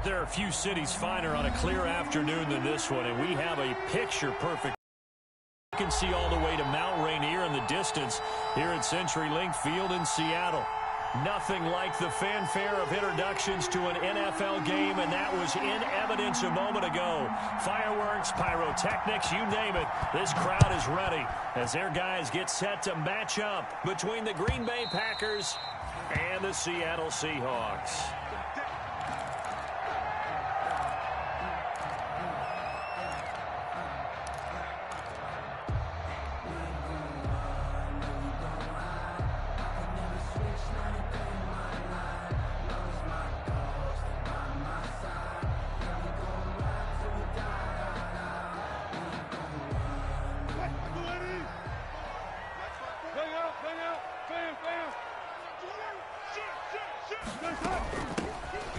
there are few cities finer on a clear afternoon than this one, and we have a picture-perfect. You can see all the way to Mount Rainier in the distance here at CenturyLink Field in Seattle. Nothing like the fanfare of introductions to an NFL game, and that was in evidence a moment ago. Fireworks, pyrotechnics, you name it. This crowd is ready as their guys get set to match up between the Green Bay Packers and the Seattle Seahawks.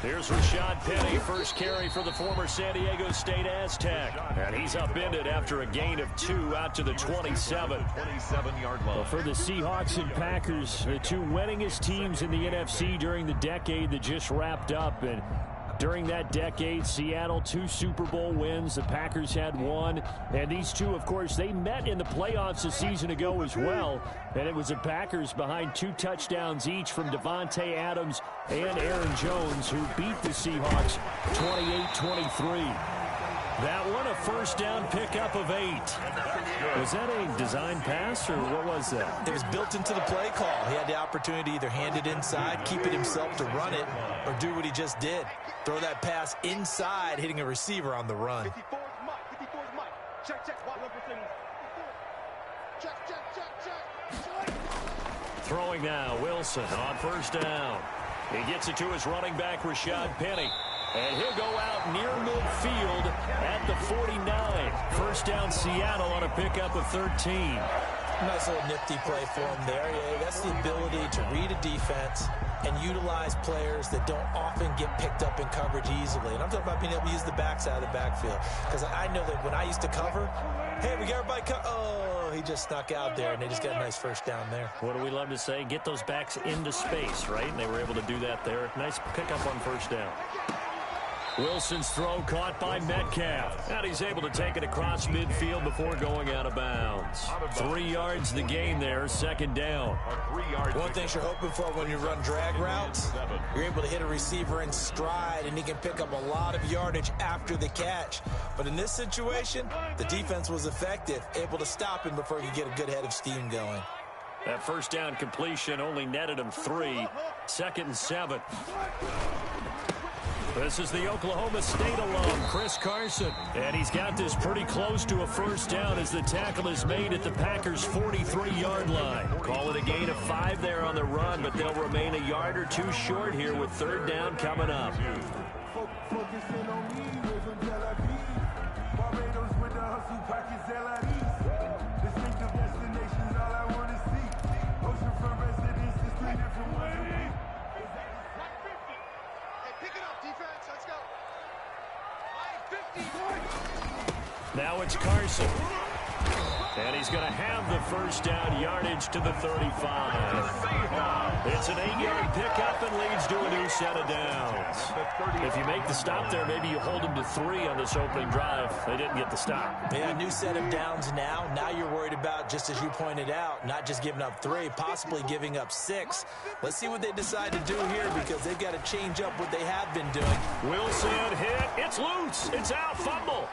Here's Rashad Penny, first carry for the former San Diego State Aztec. And he's upended after a gain of 2 out to the 27-yard line. Well, for the Seahawks and Packers, the two winningest teams in the NFC during the decade that just wrapped up. And during that decade, Seattle 2 Super Bowl wins. The Packers had 1. And these two, of course, they met in the playoffs a season ago as well. And it was the Packers behind 2 touchdowns each from Devontae Adams and Aaron Jones, who beat the Seahawks 28-23. That one, a first down pickup of 8. Was that a design pass, or what was that? It was built into the play call. He had the opportunity to either hand it inside, keep it himself to run it, or do what he just did. Throw that pass inside, hitting a receiver on the run. Throwing now, Wilson on first down. He gets it to his running back, Rashad Penny. And he'll go out near midfield at the 49. First down, Seattle on a pickup of 13. Nice little nifty play for him there. Yeah, that's the ability to read a defense and utilize players that don't often get picked up in coverage easily. And I'm talking about being able to use the backside of the backfield. Because I know that when I used to cover, hey, we got everybody oh, he just snuck out there, and they just got a nice first down there. What do we love to say? Get those backs into space, right? And they were able to do that there. Nice pickup on first down. Wilson's throw caught by Metcalf. And he's able to take it across midfield before going out of bounds. 3 yards the gain there, second down. One thing you're hoping for when you run drag routes, you're able to hit a receiver in stride, and he can pick up a lot of yardage after the catch. But in this situation, the defense was effective, able to stop him before he could get a good head of steam going. That first down completion only netted him 3. 2nd and 7. This is the Oklahoma State alum, Chris Carson. And he's got this pretty close to a first down as the tackle is made at the Packers' 43-yard line. Call it a gain of 5 there on the run, but they'll remain a yard or 2 short here with third down coming up. Now it's Carson. And he's going to have the first down, yardage to the 35. It's an 8-yard pickup and leads to a new set of downs. If you make the stop there, maybe you hold them to 3 on this opening drive. They didn't get the stop. Yeah, new set of downs now. Now you're worried about, just as you pointed out, not just giving up 3, possibly giving up 6. Let's see what they decide to do here, because they've got to change up what they have been doing. Wilson hit. It's loose. It's out. Fumble.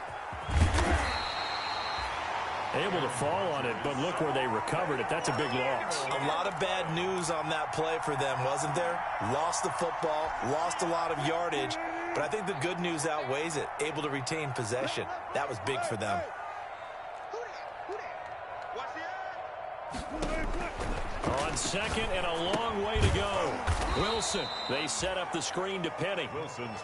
Able to fall on it, but look where they recovered it. That's a big loss. A lot of bad news on that play for them, wasn't there? Lost the football, lost a lot of yardage, but I think the good news outweighs it. Able to retain possession. That was big for them. On second and a long way to go. Wilson, they set up the screen to Penny.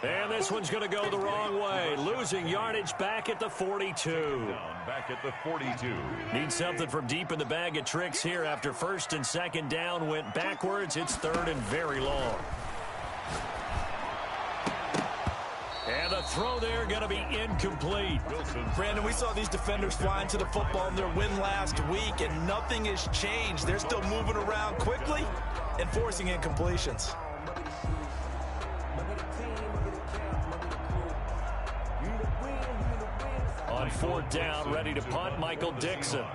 And this one's going to go the wrong way. Losing yardage back at the 42. Back at the 42. Need something from deep in the bag of tricks here after first and second down went backwards. It's third and very long. And the throw there going to be incomplete. Brandon, we saw these defenders flying to the football in their win last week, and nothing has changed. They're still moving around quickly and forcing incompletions. 4th down, ready to punt, Michael Dixon.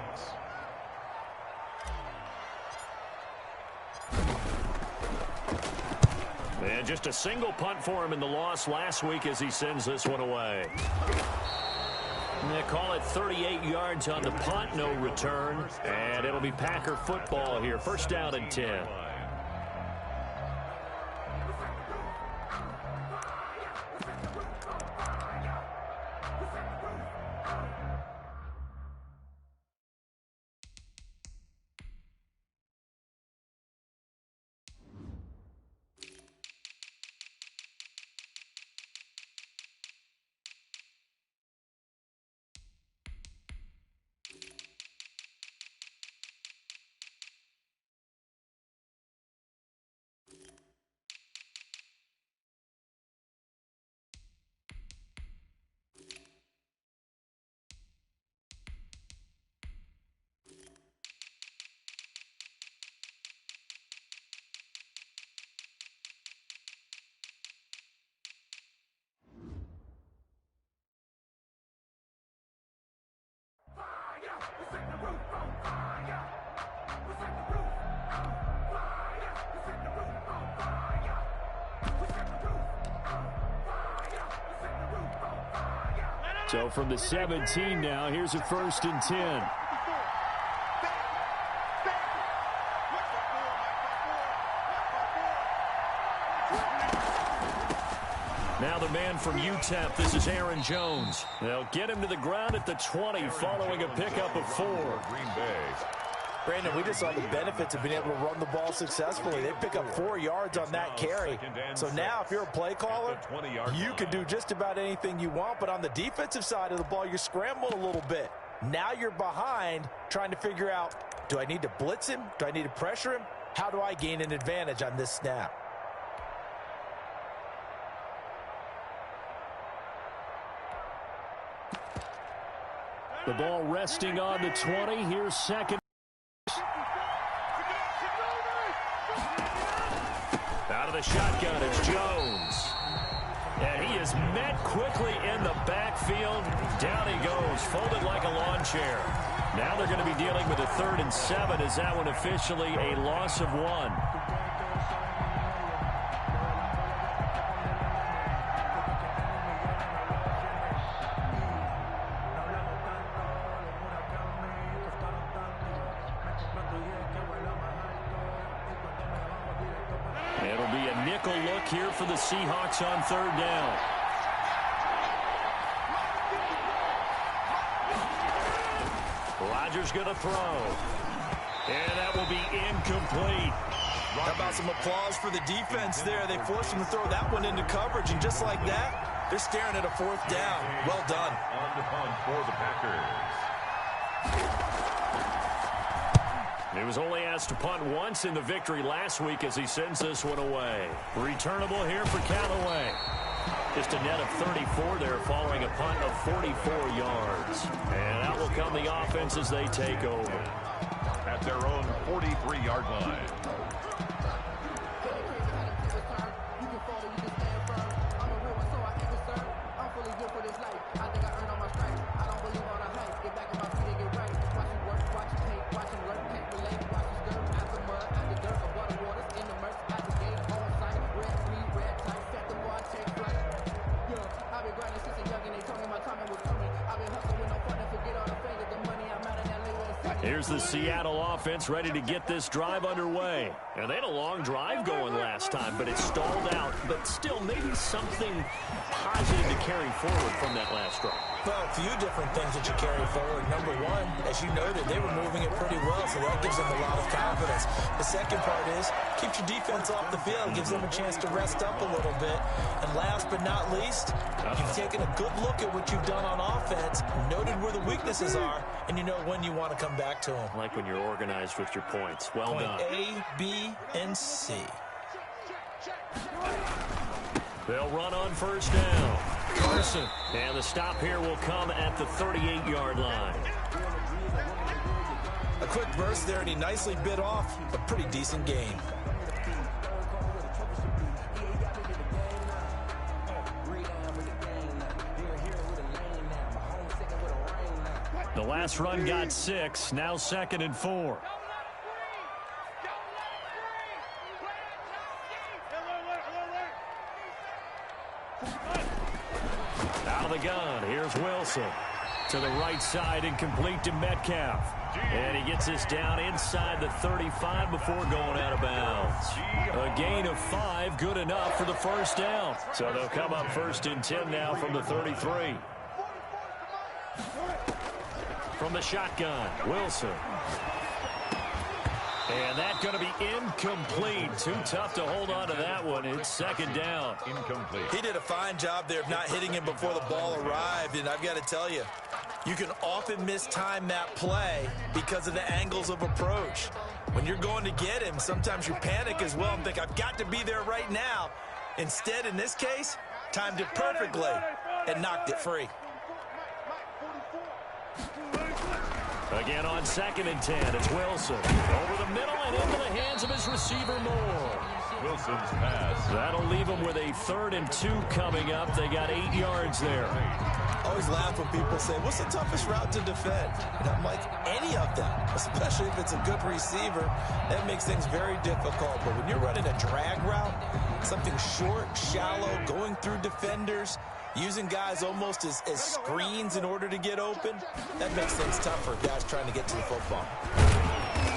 And just a single punt for him in the loss last week as he sends this one away. And they call it 38 yards on the punt, no return. And it'll be Packer football here, 1st down and 10. So from the 17 now, here's a 1st and 10. Now the man from UTEP, this is Aaron Jones. They'll get him to the ground at the 20 following a pickup of 4. Green Bay. Brandon, we just saw the benefits of being able to run the ball successfully. They pick up 4 yards on that carry. So now if you're a play caller, you can do just about anything you want. But on the defensive side of the ball, you're scrambling a little bit. Now you're behind trying to figure out, do I need to blitz him? Do I need to pressure him? How do I gain an advantage on this snap? The ball resting on the 20. Here's 2nd. Out of the shotgun, it's Jones. And he is met quickly in the backfield. Down he goes, folded like a lawn chair. Now they're going to be dealing with a 3rd and 7 as that one officially a loss of 1. It'll be a nickel look here for the Seahawks on 3rd down. Rodgers going to throw. And that will be incomplete. How about some applause for the defense there? They forced him to throw that one into coverage, and just like that, they're staring at a 4th down. Well done. On the punt for the Packers. He was only asked to punt once in the victory last week as he sends this one away. Returnable here for Callaway. Just a net of 34 there following a punt of 44 yards. And out will come the offense as they take over. At their own 43-yard line. Here's the Seattle offense ready to get this drive underway. And they had a long drive going last time, but it stalled out. But still, maybe something positive to carry forward from that last drive. Well, a few different things that you carry forward. Number one, as you noted, they were moving it pretty well, so that gives them a lot of confidence. The second part is, keeps your defense off the field, gives them a chance to rest up a little bit. And last but not least, you've taken a good look at what you've done on offense, noted where the weaknesses are, and you know when you want to come back to them. Like when you're organized with your points. Well done. A, B, and C. They'll run on 1st down. Carson. And the stop here will come at the 38-yard line. A quick burst there, and he nicely bit off a pretty decent gain. last run got 6. Now 2nd and 4. Out of the gun. Here's Wilson. To the right side, incomplete to Metcalf. And he gets this down inside the 35 before going out of bounds. A gain of 5, good enough for the first down. So they'll come up 1st and 10 now from the 33. From the shotgun, Wilson. And that's going to be incomplete. Too tough to hold on to that one. It's 2nd down. Incomplete. He did a fine job there of not hitting him before the ball arrived. And I've got to tell you, you can often mistime that play because of the angles of approach. When you're going to get him, sometimes you panic as well and think, I've got to be there right now. Instead, in this case, timed it perfectly and knocked it free. Again on 2nd and 10, it's Wilson. Over the middle and into the hands of his receiver, Moore. Wilson's pass. That'll leave him with a 3rd and 2 coming up. They got 8 yards there. I always laugh when people say, what's the toughest route to defend? And I'm like, any of them, especially if it's a good receiver. That makes things very difficult. But when you're running a drag route, something short, shallow, going through defenders, using guys almost as screens in order to get open, that makes things tough for guys trying to get to the football.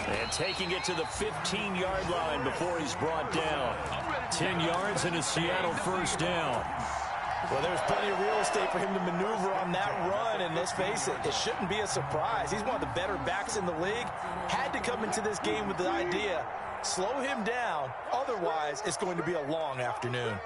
And taking it to the 15-yard line before he's brought down. 10 yards and a Seattle 1st down. Well, there's plenty of real estate for him to maneuver on that run, and let's face it, it shouldn't be a surprise. He's one of the better backs in the league. Had to come into this game with the idea, slow him down, otherwise it's going to be a long afternoon.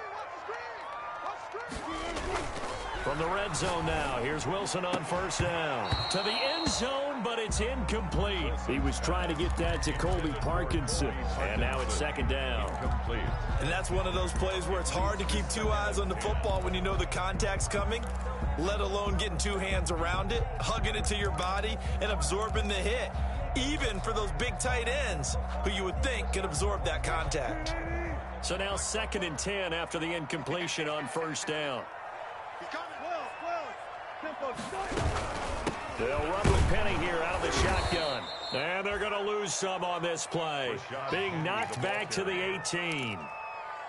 From the red zone now, here's Wilson on 1st down. To the end zone, but it's incomplete. He was trying to get that to Colby Parkinson. And now it's 2nd down. Incomplete. And that's one of those plays where it's hard to keep 2 eyes on the football when you know the contact's coming, let alone getting 2 hands around it, hugging it to your body, and absorbing the hit, even for those big tight ends who you would think could absorb that contact. So now 2nd and 10 after the incompletion on 1st down. They'll run with Penny here out of the shotgun. And they're going to lose some on this play. Being knocked back to the 18.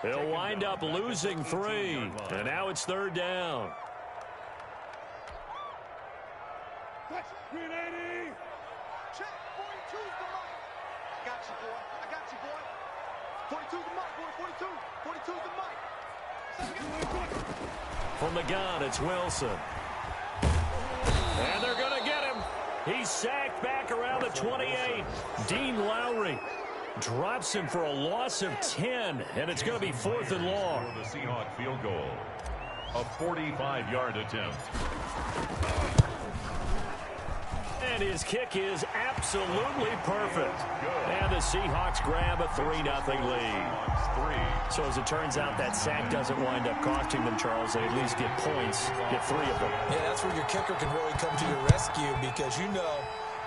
They'll wind up losing 3. And now it's 3rd down. Check. 42's the mic. I got you, boy. I got you, boy. 42's the mic, boy. 42. 42's the mic. From the gun, it's Wilson. And they're going to get him. He's sacked back around the 28. Dean Lowry drops him for a loss of 10. And it's going to be 4th and long. For the Seahawks field goal. A 45-yard attempt. And his kick is absolutely perfect. And the Seahawks grab a 3-0 lead. So as it turns out, that sack doesn't wind up costing them, Charles. They at least get points, get 3 of them. Yeah, that's where your kicker can really come to your rescue because, you know,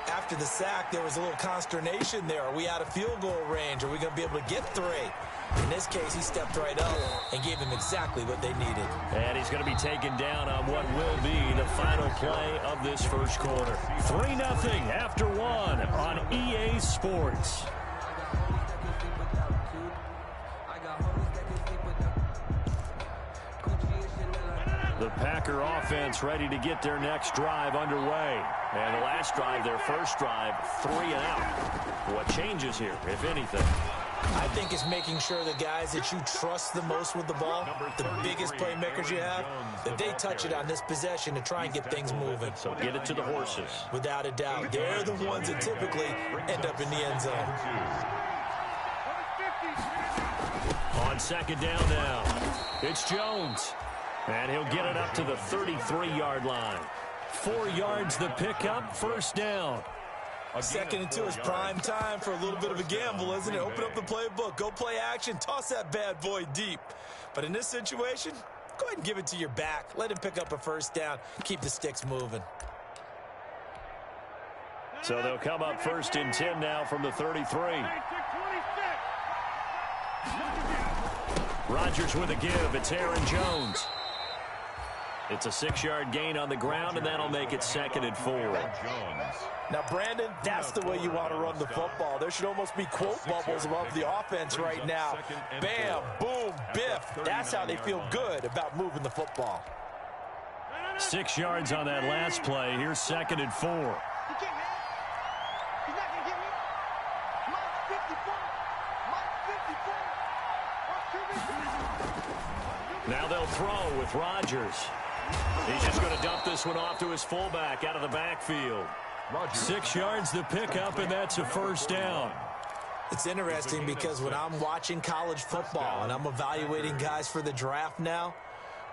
after the sack, there was a little consternation there. Are we out of field goal range? Are we going to be able to get 3? In this case, he stepped right up and gave them exactly what they needed. And he's going to be taken down on what will be the final play of this first quarter. 3-0 after 1 on EA Sports. The Packer offense ready to get their next drive underway. And the last drive, their first drive, 3 and out. What changes here, if anything? I think it's making sure the guys that you trust the most with the ball, the biggest playmakers you have, that they touch it on this possession to try and get things moving. So get it to the horses. Without a doubt. They're the ones that typically end up in the end zone. On 2nd down now, it's Jones. And he'll get it up to the 33-yard line. 4 yards the pickup, 1st down. 2nd and 2 is prime time for a little bit of a gamble, isn't it? Open up the playbook, go play action, toss that bad boy deep. But in this situation, go ahead and give it to your back. Let him pick up a 1st down, keep the sticks moving. So they'll come up 1st and 10 now from the 33. Rodgers with a give. It's Aaron Jones. It's a 6-yard gain on the ground, and that'll make it 2nd and 4. Now, Brandon, that's the way you want to run the football. There should almost be quote bubbles above the offense right now. Bam, boom, biff. That's how they feel good about moving the football. 6 yards on that last play. Here's 2nd and 4. He can't have. He's not going to get me. Mine's 54. Mine's 54. Now they'll throw with Rodgers. He's just going to dump this one off to his fullback out of the backfield. 6 yards to pick up, and that's a 1st down. It's interesting because when I'm watching college football and I'm evaluating guys for the draft now,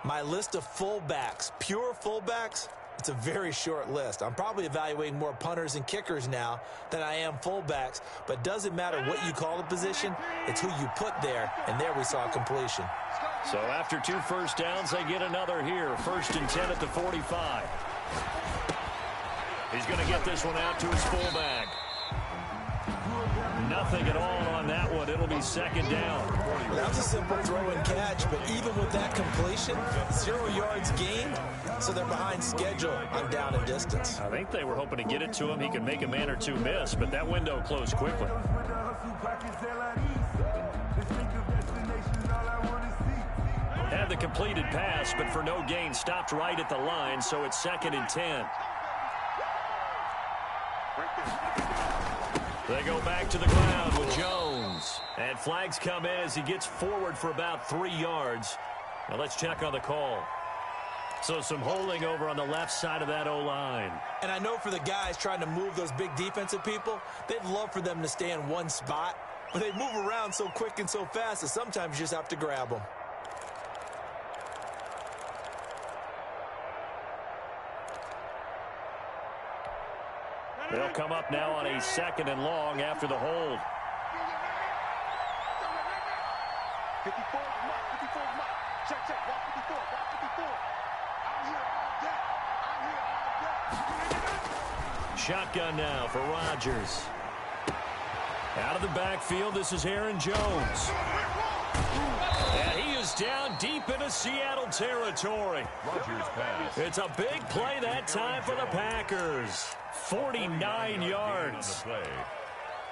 my list of fullbacks, pure fullbacks, it's a very short list. I'm probably evaluating more punters and kickers now than I am fullbacks, but it doesn't matter what you call the position, it's who you put there, and there we saw completion. So after 2 first downs, they get another here. 1st and 10 at the 45. He's going to get this one out to his fullback. Nothing at all on that one. It'll be 2nd down. That was a simple throw and catch, but even with that completion, 0 yards gain, so they're behind schedule on down and distance. I think they were hoping to get it to him. He could make a man or two miss, but that window closed quickly. Had the completed pass, but for no gain, stopped right at the line, so it's 2nd and 10. They go back to the ground with Jones. And flags come in as he gets forward for about 3 yards. Now let's check on the call. So some holding over on the left side of that O-line. And I know for the guys trying to move those big defensive people, they'd love for them to stay in one spot. But they move around so quick and so fast that sometimes you just have to grab them. They'll come up now on a 2nd and long after the hold. 54 is Mike. 54 is Mike. Check, check. Watch 54. Watch 54. I'm here all day. I'm here all day. Shotgun now for Rodgers. Out of the backfield, this is Aaron Jones. And he is down deep into Seattle territory. Rodgers pass. It's a big play that time for the Packers. 49 yards.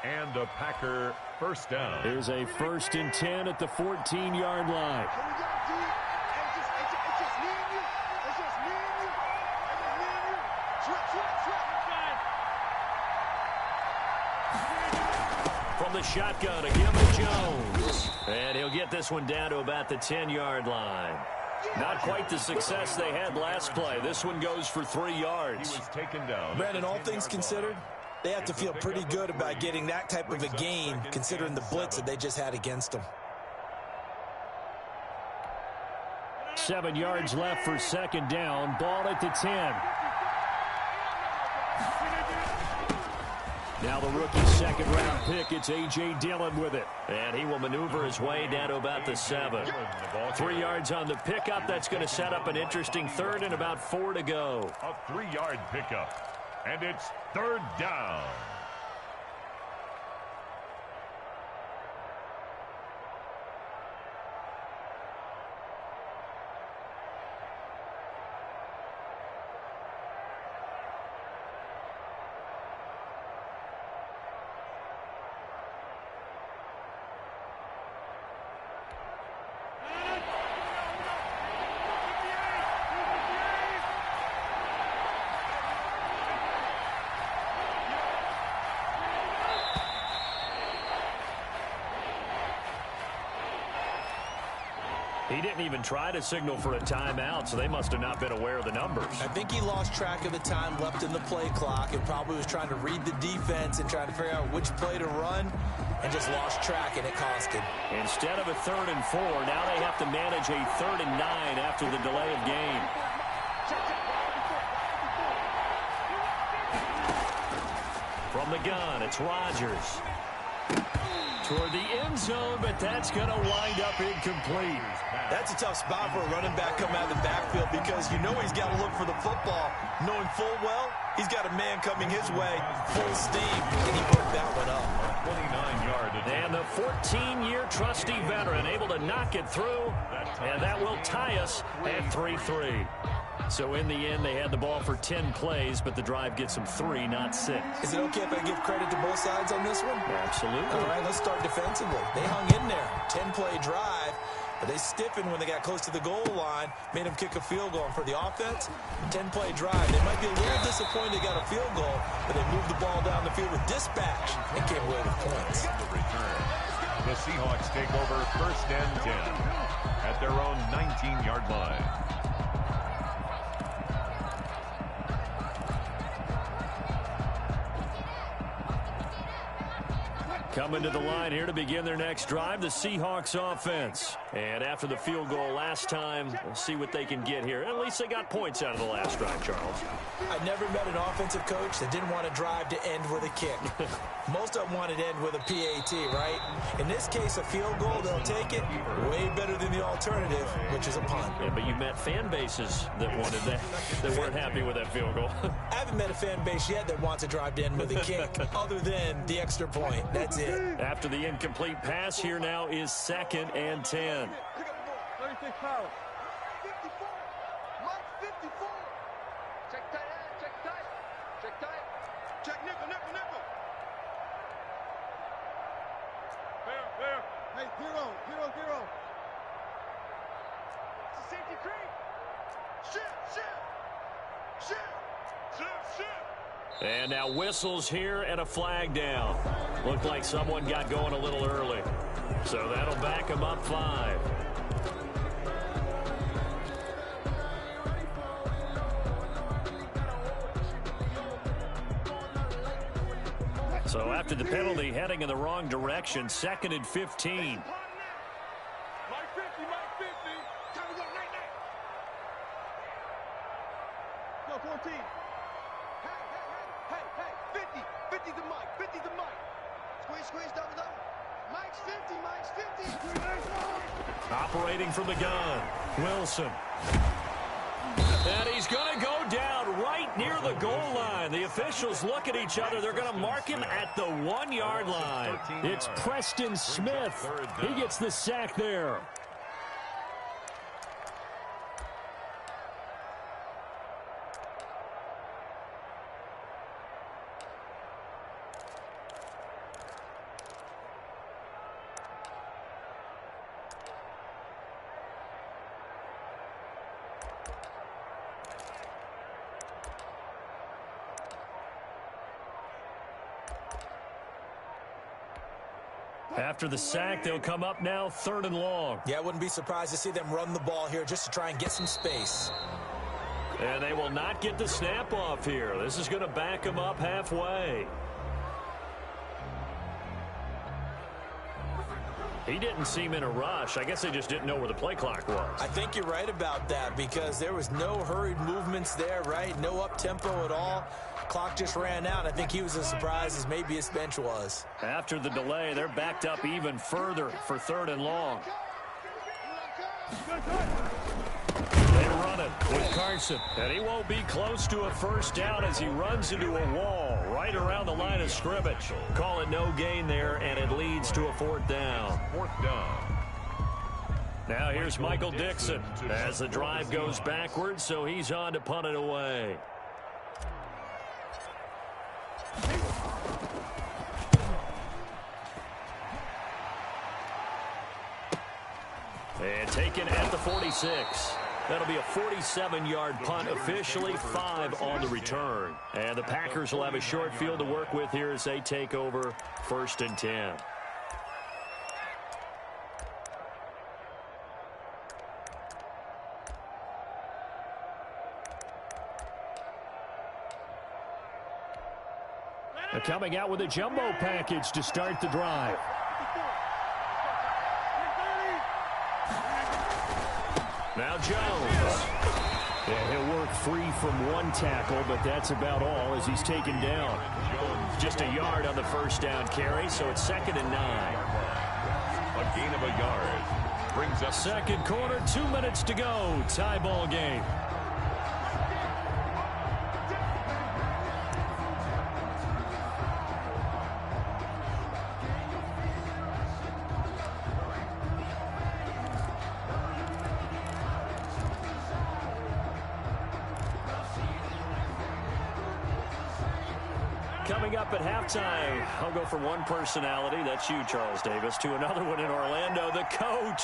And a Packer 1st down. Here's a 1st and 10 at the 14-yard line. Here we go, D. It's just me and you. It's just me and you. It's just me and you. Switch, switch, switch. From the shotgun, again to Jones. And he'll get this one down to about the 10-yard line. Not quite the success they had last play. This one goes for 3 yards. He was taken down. Brandon, all things considered, they have to feel pretty good about getting that type of a gain considering the blitz that they just had against them. 7 yards left for 2nd down. Ball at the 10. Now the rookie 2nd-round pick, it's A.J. Dillon with it. And he will maneuver his way down to about the 7. 3 yards on the pickup. That's going to set up an interesting 3rd and about 4 to go. A 3-yard pickup. And it's 3rd down. He didn't even try to signal for a timeout, so they must have not been aware of the numbers. I think he lost track of the time left in the play clock and probably was trying to read the defense and trying to figure out which play to run and just lost track, and it cost him. Instead of a 3rd and 4, now they have to manage a 3rd and 9 after the delay of game. From the gun, it's Rodgers. Toward the end zone, but that's going to wind up incomplete. That's a tough spot for a running back coming out of the backfield because you know he's got to look for the football, knowing full well he's got a man coming his way, full steam, and he broke that one up. 29-yard attempt. And the 14-year trusty veteran able to knock it through, and that will tie us at 3-3. So in the end, they had the ball for 10 plays, but the drive gets them 3, not 6. Is it okay if I give credit to both sides on this one? Absolutely. All right, let's start defensively. They hung in there. 10-play drive. But they stiffened when they got close to the goal line, made them kick a field goal. And for the offense, 10-play drive. They might be a little disappointed they got a field goal, but they moved the ball down the field with dispatch and came away with points. The return. The Seahawks take over 1st and 10 at their own 19-yard line. Coming to the line here to begin their next drive, the Seahawks offense. And after the field goal last time, we'll see what they can get here. At least they got points out of the last drive, Charles. I've never met an offensive coach that didn't want to drive to end with a kick. Most of them wanted to end with a PAT, right? In this case, a field goal, they'll take it. Way better than the alternative, which is a punt. Yeah, but you met fan bases that wanted that, that weren't happy with that field goal. I haven't met a fan base yet that wants to drive to end with a kick, other than the extra point. That's it. After the incomplete pass, here now is 2nd and 10. 36 pounds. 54. Mike 54. Check tight, check tight. Check tight. Check nickel, nickel, nickel. Fair. Hey, 0, 0, 0. It's a safety creep. Shift. And now whistles here and a flag down. Looked like someone got going a little early. So that'll back him up 5. So after the penalty, heading in the wrong direction, 2nd and 15. Mike 50. Time to go, night. Yo, 14. Hey, 50 the Mike. Squeeze, double. Mike's 50. Operating from the gun, Wilson. And he's going to go down right near the goal line. The officials look at each other. They're going to mark him at the 1-yard line. It's Preston Smith. He gets the sack there. After the sack, they'll come up now 3rd and long. Yeah, I wouldn't be surprised to see them run the ball here just to try and get some space. And they will not get the snap off here. This is going to back them up halfway. He didn't seem in a rush. I guess they just didn't know where the play clock was. I think you're right about that because there was no hurried movements there, right? No up-tempo at all. Clock just ran out. I think he was as surprised as maybe his bench was. After the delay, they're backed up even further for 3rd and long. They run it with Carson. And he won't be close to a first down as he runs into a wall right around the line of scrimmage. Call it no gain there, and it leads to a 4th down. 4th down. Now here's Michael Dixon as the drive goes backwards, so he's on to punt it away. And taken at the 46. That'll be a 47-yard punt, officially 5 on the return. And the Packers will have a short field to work with here as they take over 1st and 10. They're coming out with a jumbo package to start the drive. Now Jones. Yeah, he'll work free from one tackle, but that's about all as he's taken down. Just a yard on the first down carry, so it's 2nd and 9. A gain of a yard brings up second quarter, 2 minutes to go. Tie ball game. coming up at halftime. I'll go from one personality, that's you, Charles Davis, to another one in Orlando, the coach.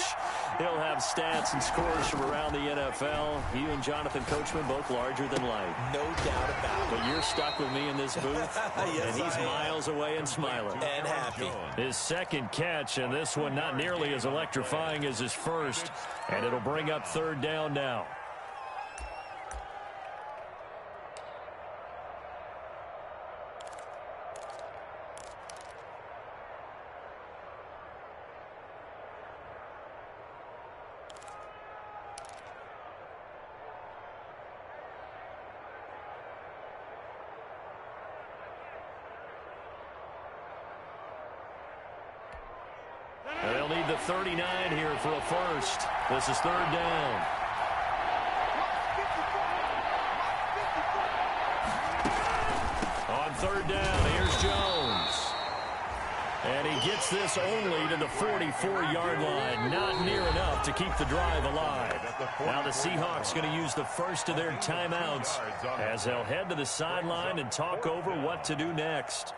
He'll have stats and scores from around the NFL. You and Jonathan Coachman both larger than life. No doubt about it. But you're stuck with me in this booth, yes, and he's miles away and smiling. And happy. His second catch, and this one not nearly as electrifying as his first. And it'll bring up third down now. They'll need the 39 here for a first. This is third down. On third down, here's Jones. And he gets this only to the 44-yard line. Not near enough to keep the drive alive. Now the Seahawks going to use the first of their timeouts as they'll head to the sideline and talk over what to do next.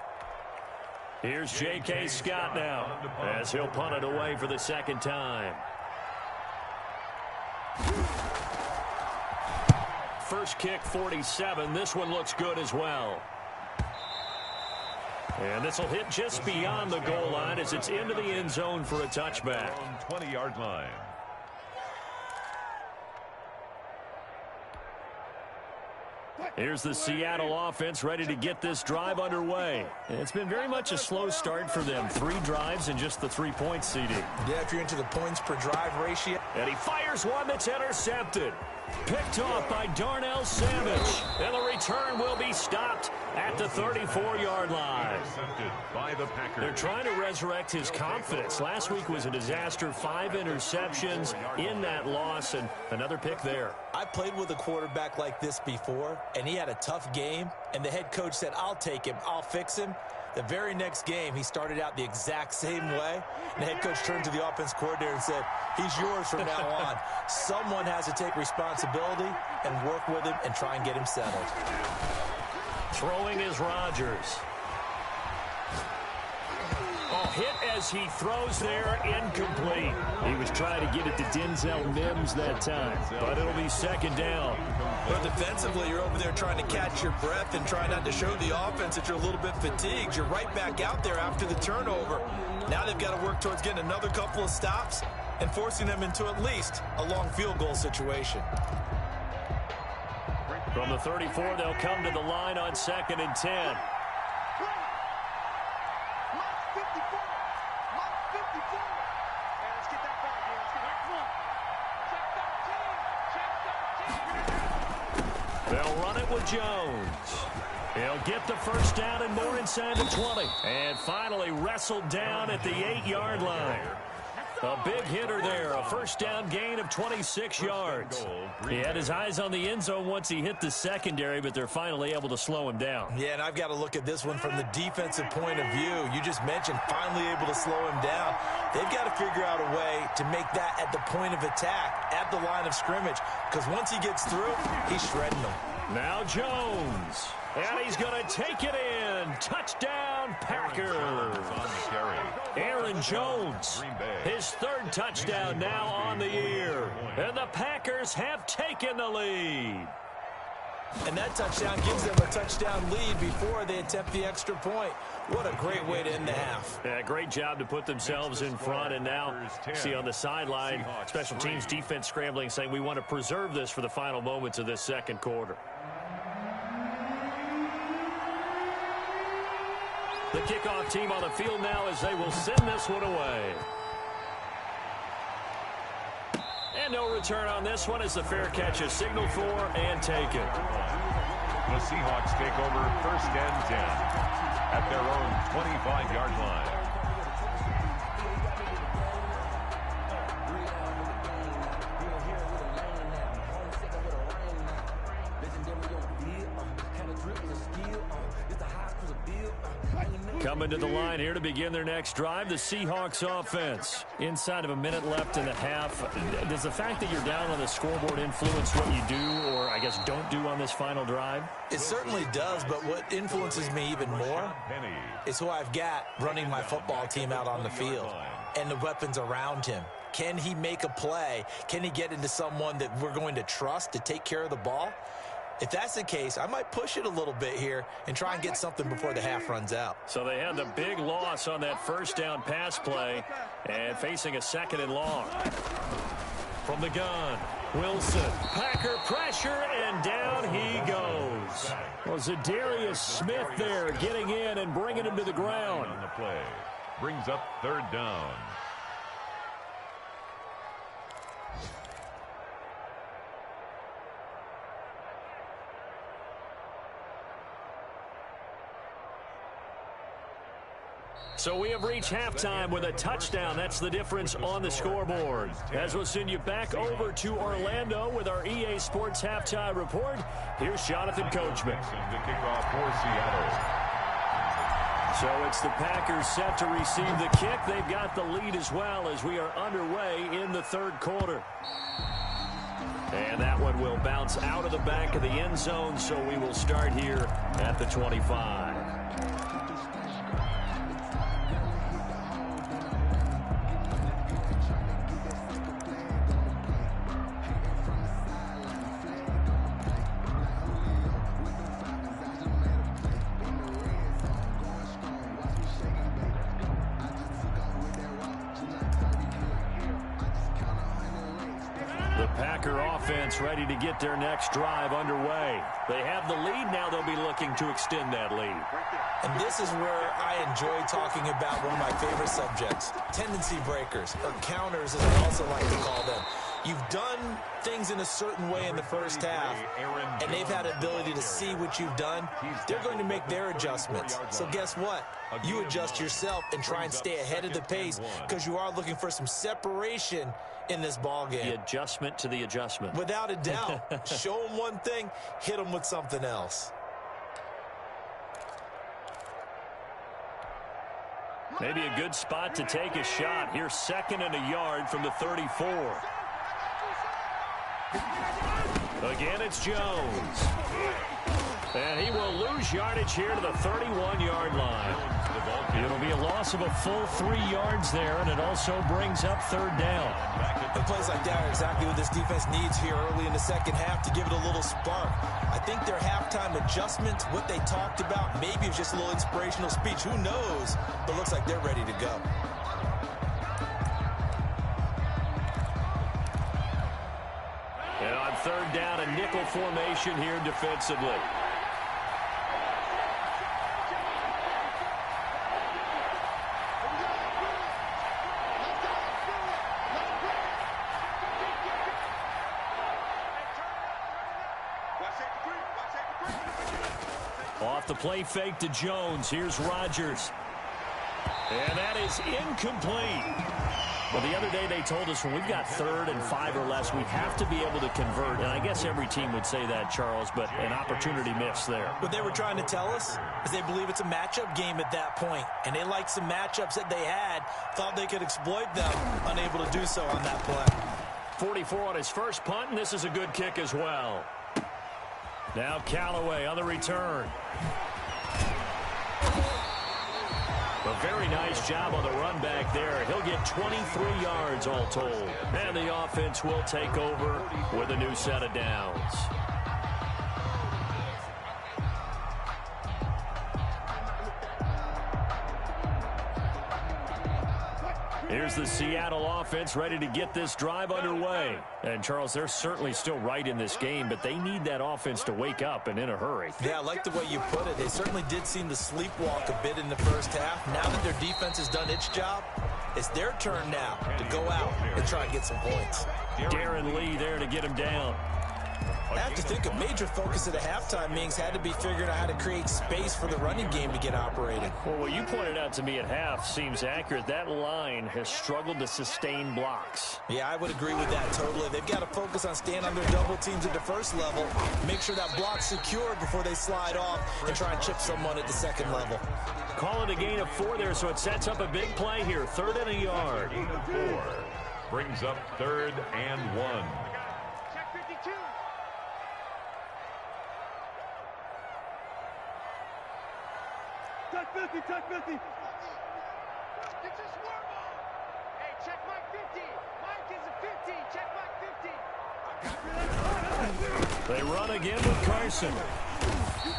Here's J.K. Scott now as he'll punt it away for the second time. First kick, 47. This one looks good as well. And this will hit just beyond the goal line as it's into the end zone for a touchback. 20-yard line. Here's the Seattle offense ready to get this drive underway. It's been very much a slow start for them. 3 drives and just the 3-point CD. Yeah, if you're into the points per drive ratio. And he fires one that's intercepted. Picked off by Darnell Savage. And the return will be stopped at the 34-yard line. By the Packers. They're trying to resurrect his confidence. Last week was a disaster. 5 interceptions in that loss, and another pick there. I played with a quarterback like this before, and he had a tough game, and the head coach said, I'll take him, I'll fix him. The very next game, he started out the exact same way, and the head coach turned to the offense coordinator and said, he's yours from now on. Someone has to take responsibility and work with him and try and get him settled. Throwing is Rodgers. Oh, hit as he throws there, incomplete. He was trying to get it to Denzel Mims that time, but it'll be second down. But defensively, you're over there trying to catch your breath and try not to show the offense that you're a little bit fatigued. You're right back out there after the turnover. Now they've got to work towards getting another couple of stops and forcing them into at least a long field goal situation. From the 34, they'll come to the line on 2nd and 10. They'll run it with Jones. He'll get the first down and more inside the 20. And finally wrestled down at the 8-yard line. A big hitter there. A first down gain of 26 yards. He had his eyes on the end zone once he hit the secondary, but they're finally able to slow him down. Yeah, and I've got to look at this one from the defensive point of view. You just mentioned finally able to slow him down. They've got to figure out a way to make that at the point of attack, at the line of scrimmage, because once he gets through, he's shredding them. Now Jones. And he's going to take it in. Touchdown, Packers. Aaron Jones, his 3rd touchdown now on the year. And the Packers have taken the lead. And that touchdown gives them a touchdown lead before they attempt the extra point. What a great way to end the half. Yeah, great job to put themselves in front. And now, see on the sideline, special teams defense scrambling, saying we want to preserve this for the final moments of this second quarter. The kickoff team on the field now as they will send this one away. And no return on this one as the fair catch is signaled for and taken. The Seahawks take over 1st and 10 at their own 25-yard line. Coming to the line here to begin their next drive, the Seahawks offense. Inside of a minute left in the half. Does the fact that you're down on the scoreboard influence what you do, or I guess don't do on this final drive? It certainly does, but what influences me even more is who I've got running my football team out on the field and the weapons around him. Can he make a play? Can he get into someone that we're going to trust to take care of the ball? If that's the case, I might push it a little bit here and try and get something before the half runs out. So they had the big loss on that first down pass play and facing a 2nd and long. From the gun, Wilson, Packer pressure, and down he goes. Well, Zadarius Smith there getting in and bringing him to the ground. On the play. Brings up 3rd down. So we have reached halftime with a touchdown. That's the difference on the scoreboard. As we'll send you back over to Orlando with our EA Sports Halftime Report, here's Jonathan Coachman. The kickoff for Seattle. So it's the Packers set to receive the kick. They've got the lead as well as we are underway in the 3rd quarter. And that one will bounce out of the back of the end zone, so we will start here at the 25. Offense ready to get their next drive underway. They have the lead now. They'll be looking to extend that lead. And this is where I enjoy talking about one of my favorite subjects, tendency breakers, or counters as I also like to call them. You've done things in a certain way in the first half, and they've had the ability to see what you've done. They're going to make their adjustments. So guess what? You adjust yourself and try and stay ahead of the pace because you are looking for some separation in this ball game. The adjustment to the adjustment. Without a doubt. Show them one thing, hit them with something else. Maybe a good spot to take a shot. Here's 2nd and a yard from the 34. Again, it's Jones. And he will lose yardage here to the 31-yard line. It'll be a loss of a full 3 yards there, and it also brings up 3rd down. And plays like that are exactly what this defense needs here early in the second half to give it a little spark. I think their halftime adjustments, what they talked about, maybe it's just a little inspirational speech. Who knows? But it looks like they're ready to go. And on 3rd down, a nickel formation here defensively. Off the play fake to Jones. Here's Rodgers. And that is incomplete. Well, the other day they told us when we've got 3rd and 5 or less, we have to be able to convert. And I guess every team would say that, Charles, but an opportunity missed there. What they were trying to tell us is they believe it's a matchup game at that point. And they liked some matchups that they had, thought they could exploit them, unable to do so on that play. 44 on his first punt, and this is a good kick as well. Now Callaway on the return. A very nice job on the run back there. He'll get 23 yards all told. And the offense will take over with a new set of downs. Here's the Seattle offense ready to get this drive underway. And, Charles, they're certainly still right in this game, but they need that offense to wake up and in a hurry. Yeah, I like the way you put it. They certainly did seem to sleepwalk a bit in the first half. Now that their defense has done its job, it's their turn now to go out and try and get some points. Darren Lee there to get him down. I have to think a major focus of the halftime meetings had to be figuring out how to create space for the running game to get operating. Well, what you pointed out to me at half seems accurate. That line has struggled to sustain blocks. Yeah, I would agree with that totally. They've got to focus on staying on their double teams at the first level, make sure that block's secure before they slide off and try and chip someone at the second level. Call it a gain of 4 there, so it sets up a big play here. 3rd and a yard. Gain of 4 brings up 3rd and 1. Check 52. Check 50, check 50. It's a swerve ball. Hey, check Mike 50. Mike is a 50. Check Mike 50. They run again with Carson.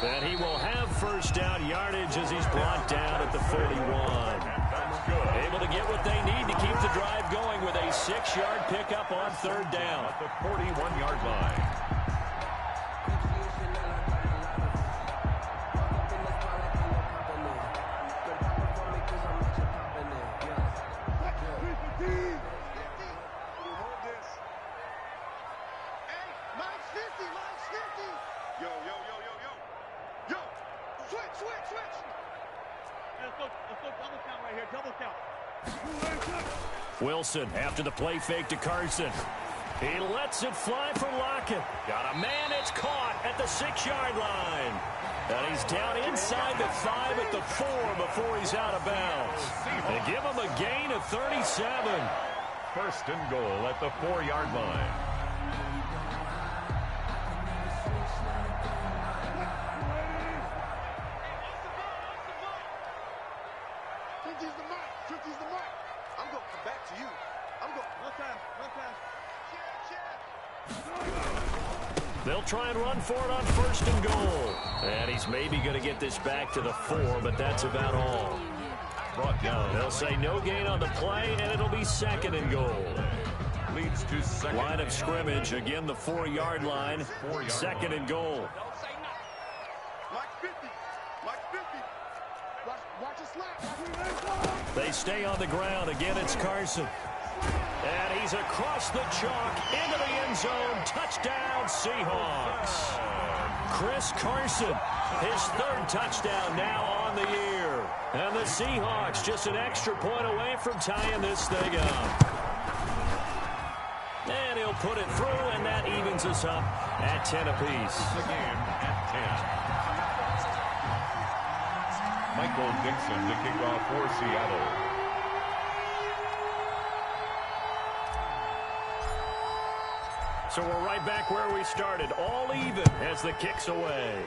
And he will have first down yardage as he's brought down at the 41. That's good. Able to get what they need to keep the drive going with a 6-yard pickup on 3rd down. At the 41-yard line. Wilson after the play fake to Carson. He lets it fly for Lockett. Got a man, it's caught at the 6-yard line. And he's down inside the 5 at the 4 before he's out of bounds. They give him a gain of 37. 1st and goal at the 4-yard line. They'll try and run for it on 1st and goal. And he's maybe going to get this back to the 4, but that's about all. Brought down. They'll say no gain on the play, and it'll be 2nd and goal. Leads to 2nd. Line of scrimmage, again the 4-yard line. 2nd and goal. Mike 50. Mike 50. Watch it slap. They stay on the ground. Again, it's Carson. And he's across the chalk into the end zone. Touchdown, Seahawks. Chris Carson, his 3rd touchdown now on the year. And the Seahawks just an extra point away from tying this thing up. And he'll put it through, and that evens us up at 10 apiece. The game at 10. Michael Dixon to kick off for Seattle. So we're right back where we started, all even as the kick's away.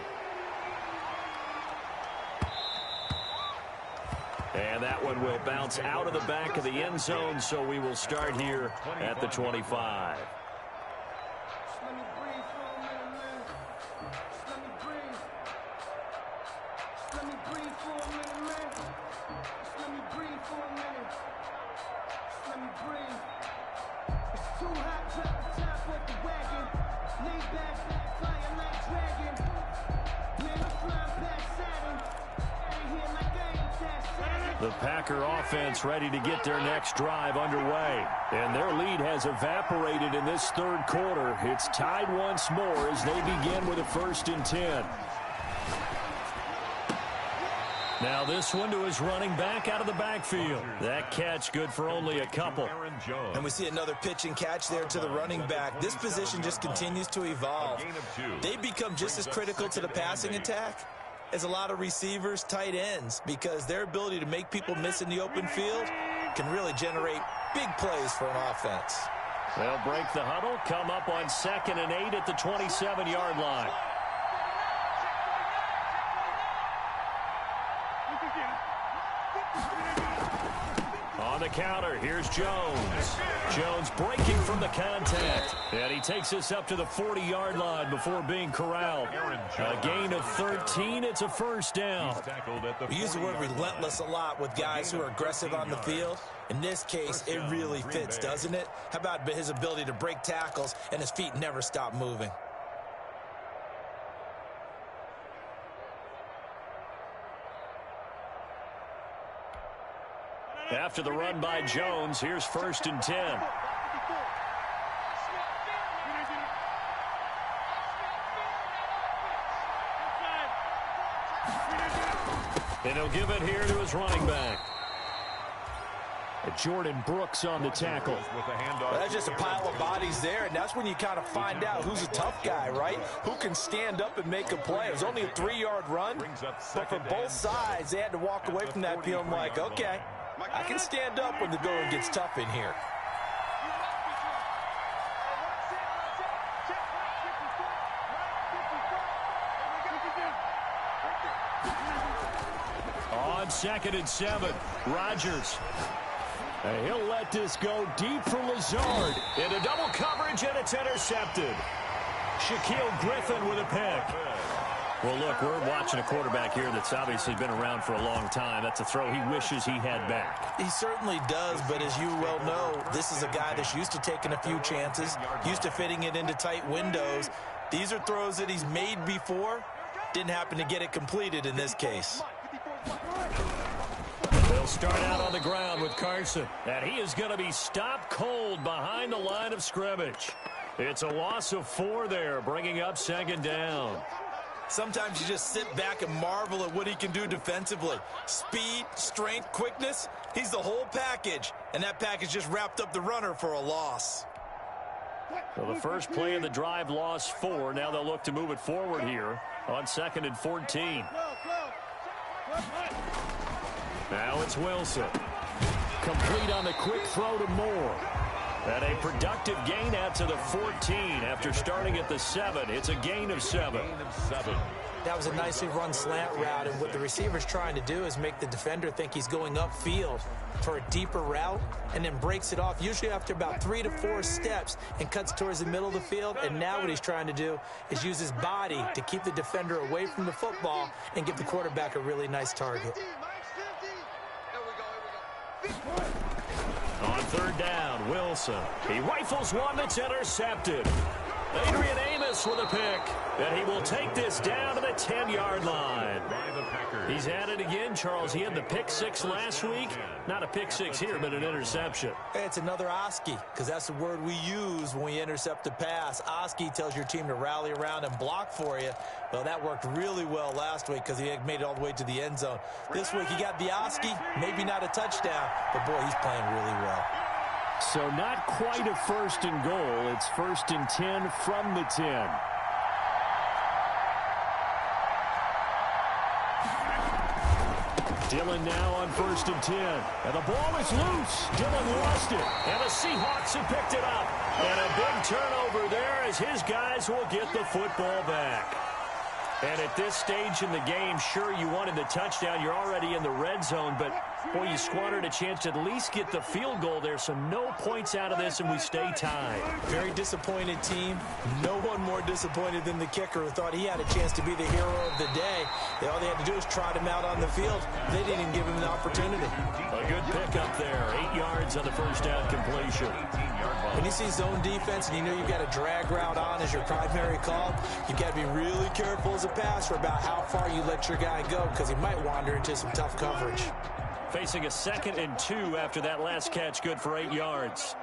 And that one will bounce out of the back of the end zone, so we will start here at the 25. The Packer offense ready to get their next drive underway. And their lead has evaporated in this 3rd quarter. It's tied once more as they begin with a 1st and 10. Now this one to his running back out of the backfield. That catch good for only a couple. And we see another pitch and catch there to the running back. This position just continues to evolve. They become just as critical to the passing attack as a lot of receivers, tight ends, because their ability to make people miss in the open field can really generate big plays for an offense. They'll break the huddle, come up on 2nd and 8 at the 27-yard line. On the counter, here's Jones. Jones breaking from the contact. And he takes us up to the 40-yard line before being corralled. A gain of 13. It's a 1st down. We use the word relentless a lot with guys who are aggressive on the field. In this case, it really fits, doesn't it? How about his ability to break tackles and his feet never stop moving? After the run by Jones, here's 1st and 10. And he'll give it here to his running back. Jordan Brooks on the tackle. Well, that's just a pile of bodies there, and that's when you kind of find out who's a tough guy, right? Who can stand up and make a play. It was only a 3-yard run, but for both sides, they had to walk away from that feeling like, okay, I can stand up when the going gets tough in here. On 2nd and 7, Rodgers. He'll let this go deep for Lazard. Into double coverage, and it's intercepted. Shaquille Griffin with a pick. Well, look, we're watching a quarterback here that's obviously been around for a long time. That's a throw he wishes he had back. He certainly does, but as you well know, this is a guy that's used to taking a few chances, used to fitting it into tight windows. These are throws that he's made before. Didn't happen to get it completed in this case. They'll start out on the ground with Carson, and he is going to be stopped cold behind the line of scrimmage. It's a loss of 4 there, bringing up 2nd down. Sometimes you just sit back and marvel at what he can do defensively. Speed, strength, quickness, he's the whole package, and that package just wrapped up the runner for a loss. So the first play of the drive lost 4. Now they'll look to move it forward here on 2nd and 14. Now it's Wilson. Complete on the quick throw to Moore. And a productive gain out to the 14 after starting at the 7. It's a gain of 7. That was a nicely run slant route, and what the receiver's trying to do is make the defender think he's going upfield for a deeper route and then breaks it off, usually after about 3 to 4 steps, and cuts towards the middle of the field. And now what he's trying to do is use his body to keep the defender away from the football and give the quarterback a really nice target. On 3rd down, Wilson. He rifles one that's intercepted. Adrian Amos with a pick. And he will take this down to the 10-yard line. He's at it again, Charles. He had the pick 6 last week. Not a pick 6 here, but an interception. It's another Oski, because that's the word we use when we intercept a pass. Oski tells your team to rally around and block for you. Well, that worked really well last week because he made it all the way to the end zone. This week he got the Oski, maybe not a touchdown, but boy, he's playing really well. So not quite a 1st and goal. It's 1st and 10 from the 10. Dillon now on 1st and 10. And the ball is loose. Dillon lost it. And the Seahawks have picked it up. And a big turnover there as his guys will get the football back. And at this stage in the game, sure, you wanted the touchdown. You're already in the red zone, but, boy, you squandered a chance to at least get the field goal there, so no points out of this, and we stay tied. Very disappointed team. No one more disappointed than the kicker, who thought he had a chance to be the hero of the day. All they had to do was trot him out on the field. They didn't even give him the opportunity. A good pickup there. 8 yards on the first down completion. When you see zone defense and you know you've got a drag route on as your primary call, you've got to be really careful as a passer about how far you let your guy go, because he might wander into some tough coverage. Facing a 2nd and 2 after that last catch, good for 8 yards.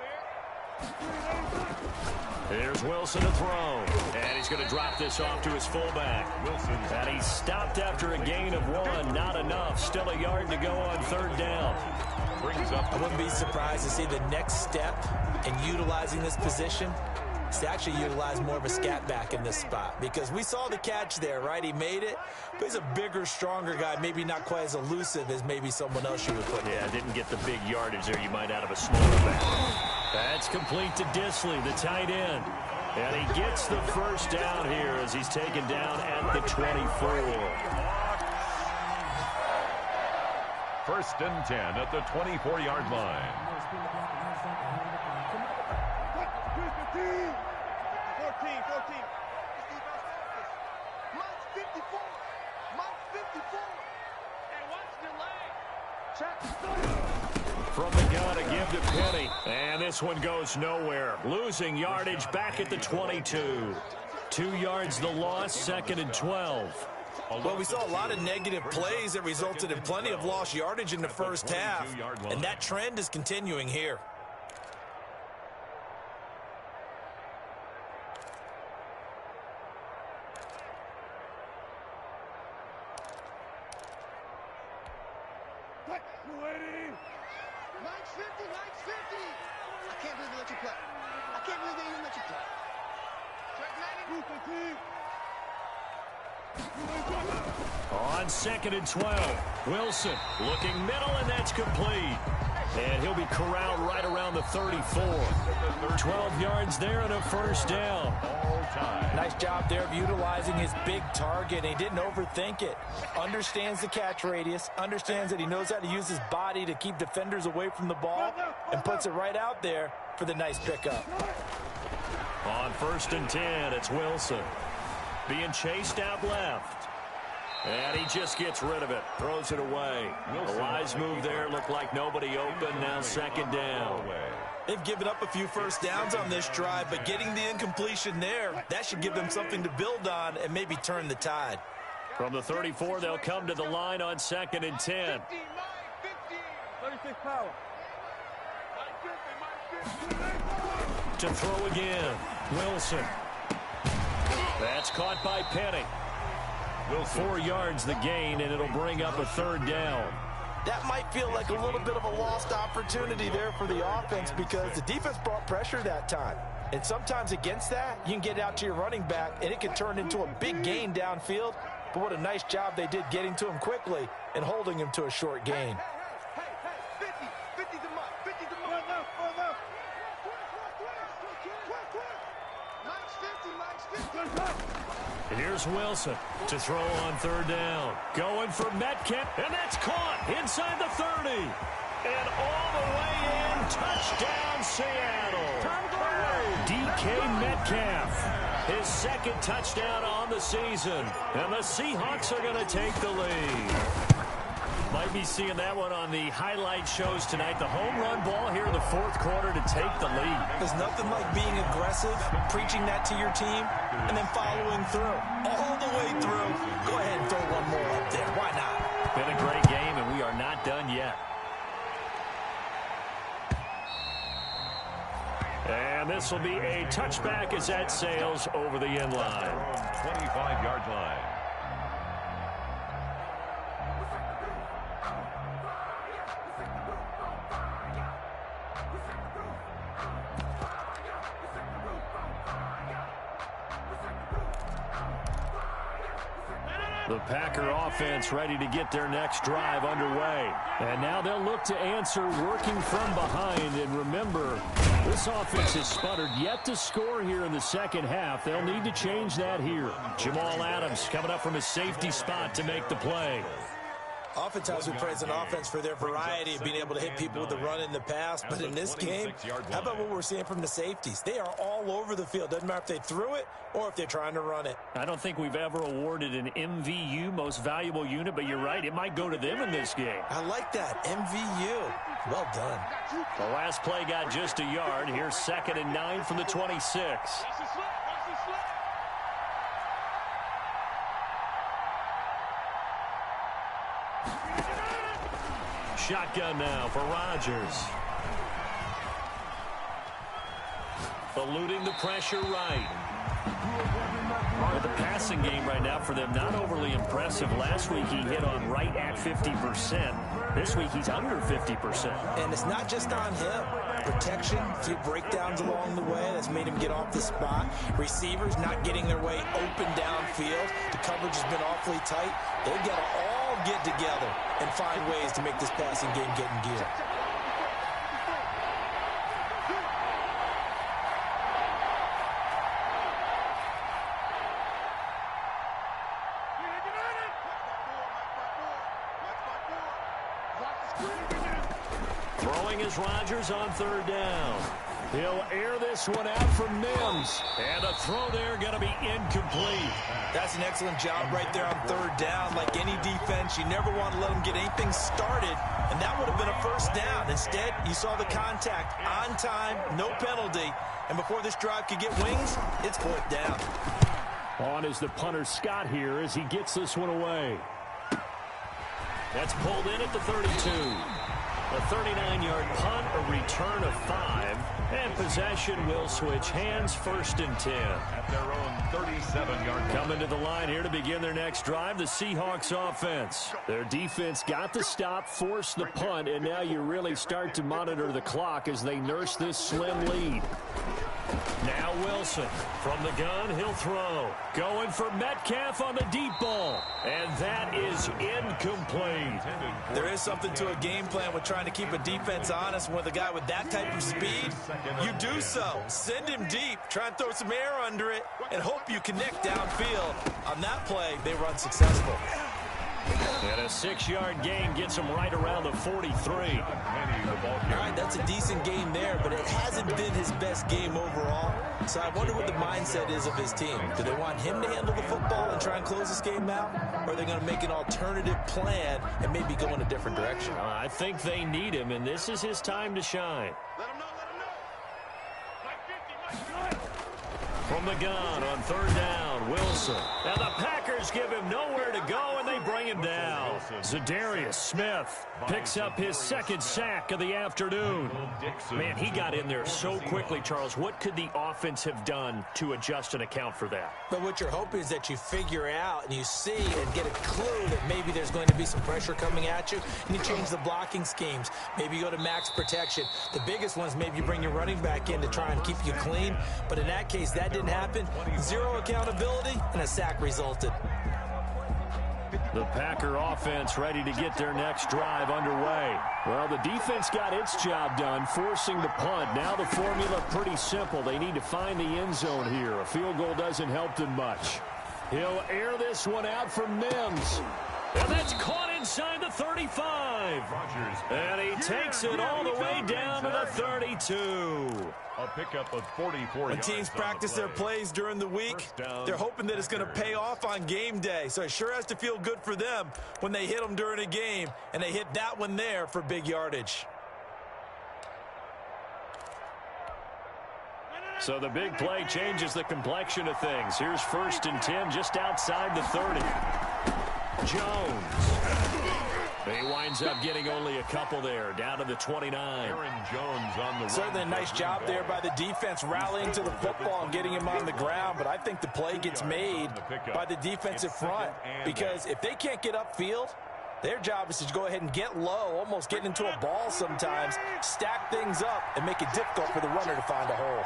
Here's Wilson to throw. And he's going to drop this off to his fullback. And he's stopped after a gain of 1. Not enough. Still a yard to go on 3rd down. I wouldn't be surprised to see the next step in utilizing this position is to actually utilize more of a scat back in this spot, because we saw the catch there, right? He made it, but he's a bigger, stronger guy, maybe not quite as elusive as maybe someone else you would put. Yeah, didn't get the big yardage there you might out of a smaller back. That's complete to Disley, the tight end. And he gets the first down here as he's taken down at the 24. 1st and 10 at the 24-yard line. 14. Mike's 54. And what's delay? From the gun, a give to Penny. And this one goes nowhere. Losing yardage back at the 22. 2 yards the loss, 2nd and 12. Well, we saw a lot of negative plays that resulted in plenty of lost yardage in the first half, and that trend is continuing here. let you play. I can't believe they even let you play. On 2nd and 12, Wilson looking middle, and that's complete. And he'll be corralled right around the 34. 12 yards there and a first down. Nice job there of utilizing his big target. He didn't overthink it. Understands the catch radius. Understands that he knows how to use his body to keep defenders away from the ball. And puts it right out there for the nice pickup. On 1st and 10, it's Wilson. Being chased out left. And he just gets rid of it. Throws it away. A wise move there. Looked like nobody open. Now 2nd down. They've given up a few first downs on this drive, but getting the incompletion there, that should give them something to build on and maybe turn the tide. From the 34, they'll come to the line on 2nd and 10. 36 power. To throw again. Wilson. That's caught by Penny. 4 yards the gain, and it'll bring up a 3rd down. That might feel like a little bit of a lost opportunity there for the offense because the defense brought pressure that time. And sometimes against that, you can get out to your running back, and it can turn into a big gain downfield. But what a nice job they did getting to him quickly and holding him to a short gain. Hey, 50 the mark, 50 the mark. Max 50. And here's Wilson to throw on 3rd down. Going for Metcalf, and that's caught inside the 30. And all the way in, touchdown Seattle. DK Metcalf, his 2nd touchdown on the season. And the Seahawks are going to take the lead. Might be seeing that one on the highlight shows tonight. The home run ball here in the 4th quarter to take the lead. There's nothing like being aggressive, preaching that to your team, and then following through. All the way through. Go ahead and throw one more up there. Why not? Been a great game, and we are not done yet. And this will be a touchback as that sails over the end line. 25-yard line. The Packer offense ready to get their next drive underway. And now they'll look to answer working from behind. And remember, this offense has sputtered yet to score here in the 2nd half. They'll need to change that here. Jamal Adams coming up from his safety spot to make the play. Oftentimes we praise an offense for their variety of being able to hit people with the run in the pass. But in this game, how about what we're seeing from the safeties? They are all over the field. Doesn't matter if they threw it or if they're trying to run it. I don't think we've ever awarded an MVU, most valuable unit, but you're right. It might go to them in this game. I like that. MVU. Well done. The last play got just a yard. Here's 2nd and 9 from the 26. Shotgun now for Rodgers. Eluding the pressure right. Well, the passing game right now for them, not overly impressive. Last week he hit on right at 50%. This week he's under 50%. And it's not just on him. Protection, a few breakdowns along the way. That's made him get off the spot. Receivers not getting their way open downfield. The coverage has been awfully tight. They've got to all get together and find ways to make this passing game get in gear. Throwing is Rodgers on 3rd down. He'll air this one out for Mims. And a throw there going to be incomplete. That's an excellent job right there on 3rd down. Like any defense, you never want to let them get anything started. And that would have been a first down. Instead, you saw the contact on time, no penalty. And before this drive could get wings, it's 4th down. On is the punter Scott here as he gets this one away. That's pulled in at the 32. A 39-yard punt, a return of 5, and possession will switch hands, 1st and 10. At their own 37-yard line. Coming to the line here to begin their next drive, the Seahawks offense. Their defense got the stop, forced the punt, and now you really start to monitor the clock as they nurse this slim lead. Now Wilson from the gun, he'll throw. Going for Metcalf on the deep ball. And that is incomplete. There is something to a game plan with trying to keep a defense honest. With a guy with that type of speed, you do so. Send him deep, try and throw some air under it, and hope you connect downfield. On that play, they were unsuccessful. And a 6-yard gain gets him right around the 43. All right, that's a decent game there, but it hasn't been his best game overall. So I wonder what the mindset is of his team. Do they want him to handle the football and try and close this game out? Or are they going to make an alternative plan and maybe go in a different direction? I think they need him, and this is his time to shine. Let him know, From the gun on 3rd down, Wilson. Now the Packers give him nowhere to go, and they bring him down. Zadarius Smith picks up his 2nd sack of the afternoon. Man, he got in there so quickly, Charles. What could the offense have done to adjust and account for that? But what you're hoping is that you figure out and you see and get a clue that maybe there's going to be some pressure coming at you, and you change the blocking schemes. Maybe you go to max protection. The biggest ones, maybe you bring your running back in to try and keep you clean. But in that case, that didn't happen. 0 accountability, and a sack resulted. The Packer offense ready to get their next drive underway. Well, the defense got its job done, forcing the punt. Now the formula pretty simple. They need to find the end zone here. A field goal doesn't help them much. He'll air this one out for Mims. And that's caught inside the 35. And he takes it all the way down to the 32. A pickup of 44 When yards. teams practice their plays during the week, they're hoping that it's going to pay off on game day. So it sure has to feel good for them when they hit them during a game, and they hit that one there for big yardage. So the big play changes the complexion of things. Here's 1st and 10 just outside the 30. Jones. He winds up getting only a couple there, down to the 29. Aaron Jones on the Certainly a nice job there by the defense rallying to the football and getting him on the ground, but I think the play gets made by the defensive front, because if they can't get upfield, their job is to go ahead and get low, almost get into a ball sometimes, stack things up, and make it difficult for the runner to find a hole.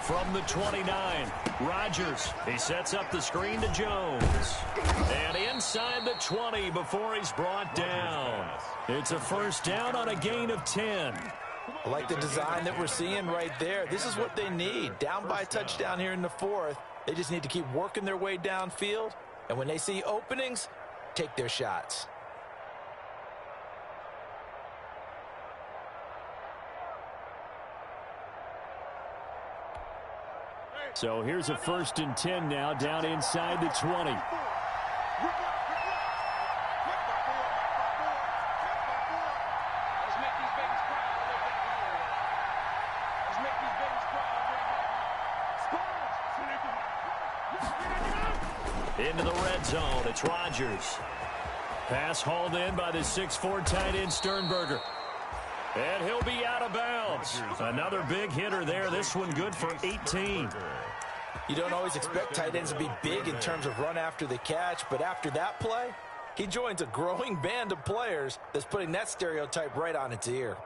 From the 29, Rodgers. He sets up the screen to Jones. And inside the 20 before he's brought down. It's a 1st down on a gain of 10. I like the design that we're seeing right there. This is what they need. Down by a touchdown here in the 4th. They just need to keep working their way downfield. And when they see openings, take their shots. So here's a 1st and 10 now, down inside the 20. Into the red zone, it's Rodgers. Pass hauled in by the 6'4" tight end Sternberger. And he'll be out of bounds. Another big hitter there. This one good for 18. You don't always expect tight ends to be big in terms of run after the catch, but after that play, he joins a growing band of players that's putting that stereotype right on its ear.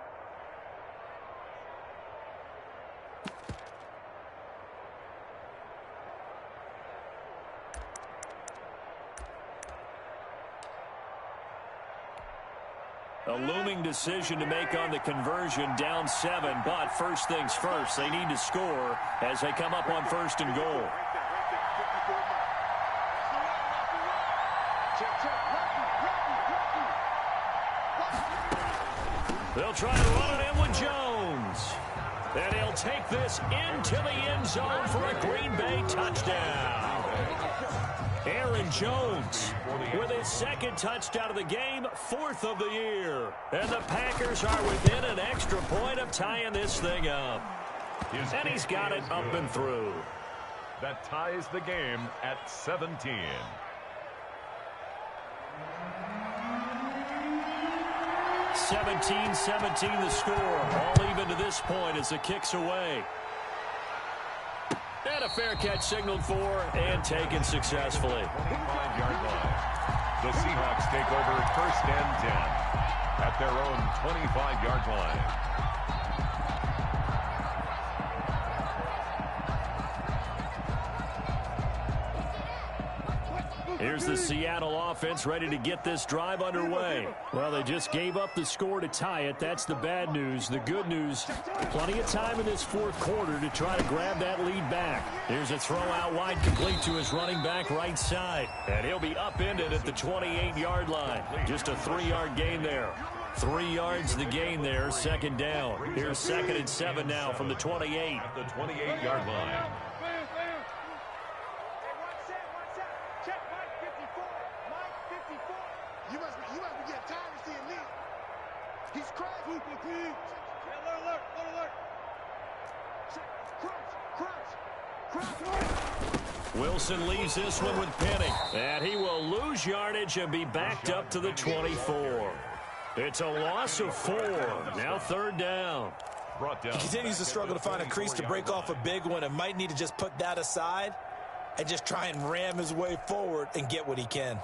A looming decision to make on the conversion, down 7, but first things first, they need to score as they come up on 1st and goal. They'll try to run it in with Jones. And he'll take this into the end zone for a Green Bay touchdown. Aaron Jones with his 2nd touchdown of the game, 4th of the year. And the Packers are within an extra point of tying this thing up. And he's got it up and through. That ties the game at 17. 17-17 the score. All even to this point as the kick's away. And a fair catch signaled for and taken successfully. 25-yard line. The Seahawks take over first and 10 at their own 25-yard line. Here's the Seattle offense ready to get this drive underway. Well, they just gave up the score to tie it. That's the bad news. The good news, plenty of time in this fourth quarter to try to grab that lead back. Here's a throw out wide complete to his running back right side. And he'll be upended at the 28-yard line. Just a 3-yard gain there. 3 yards the gain there, second down. Here's 2nd and 7 now from the 28. At the 28-yard line. You must be getting tired of seeing this. He's crazy. Alert. Wilson leaves this one with Penny. And he will lose yardage and be backed up to the 24. It's a loss of 4. Now 3rd down. He continues to struggle to find a crease to break off a big one and might need to just put that aside and just try and ram his way forward and get what he can.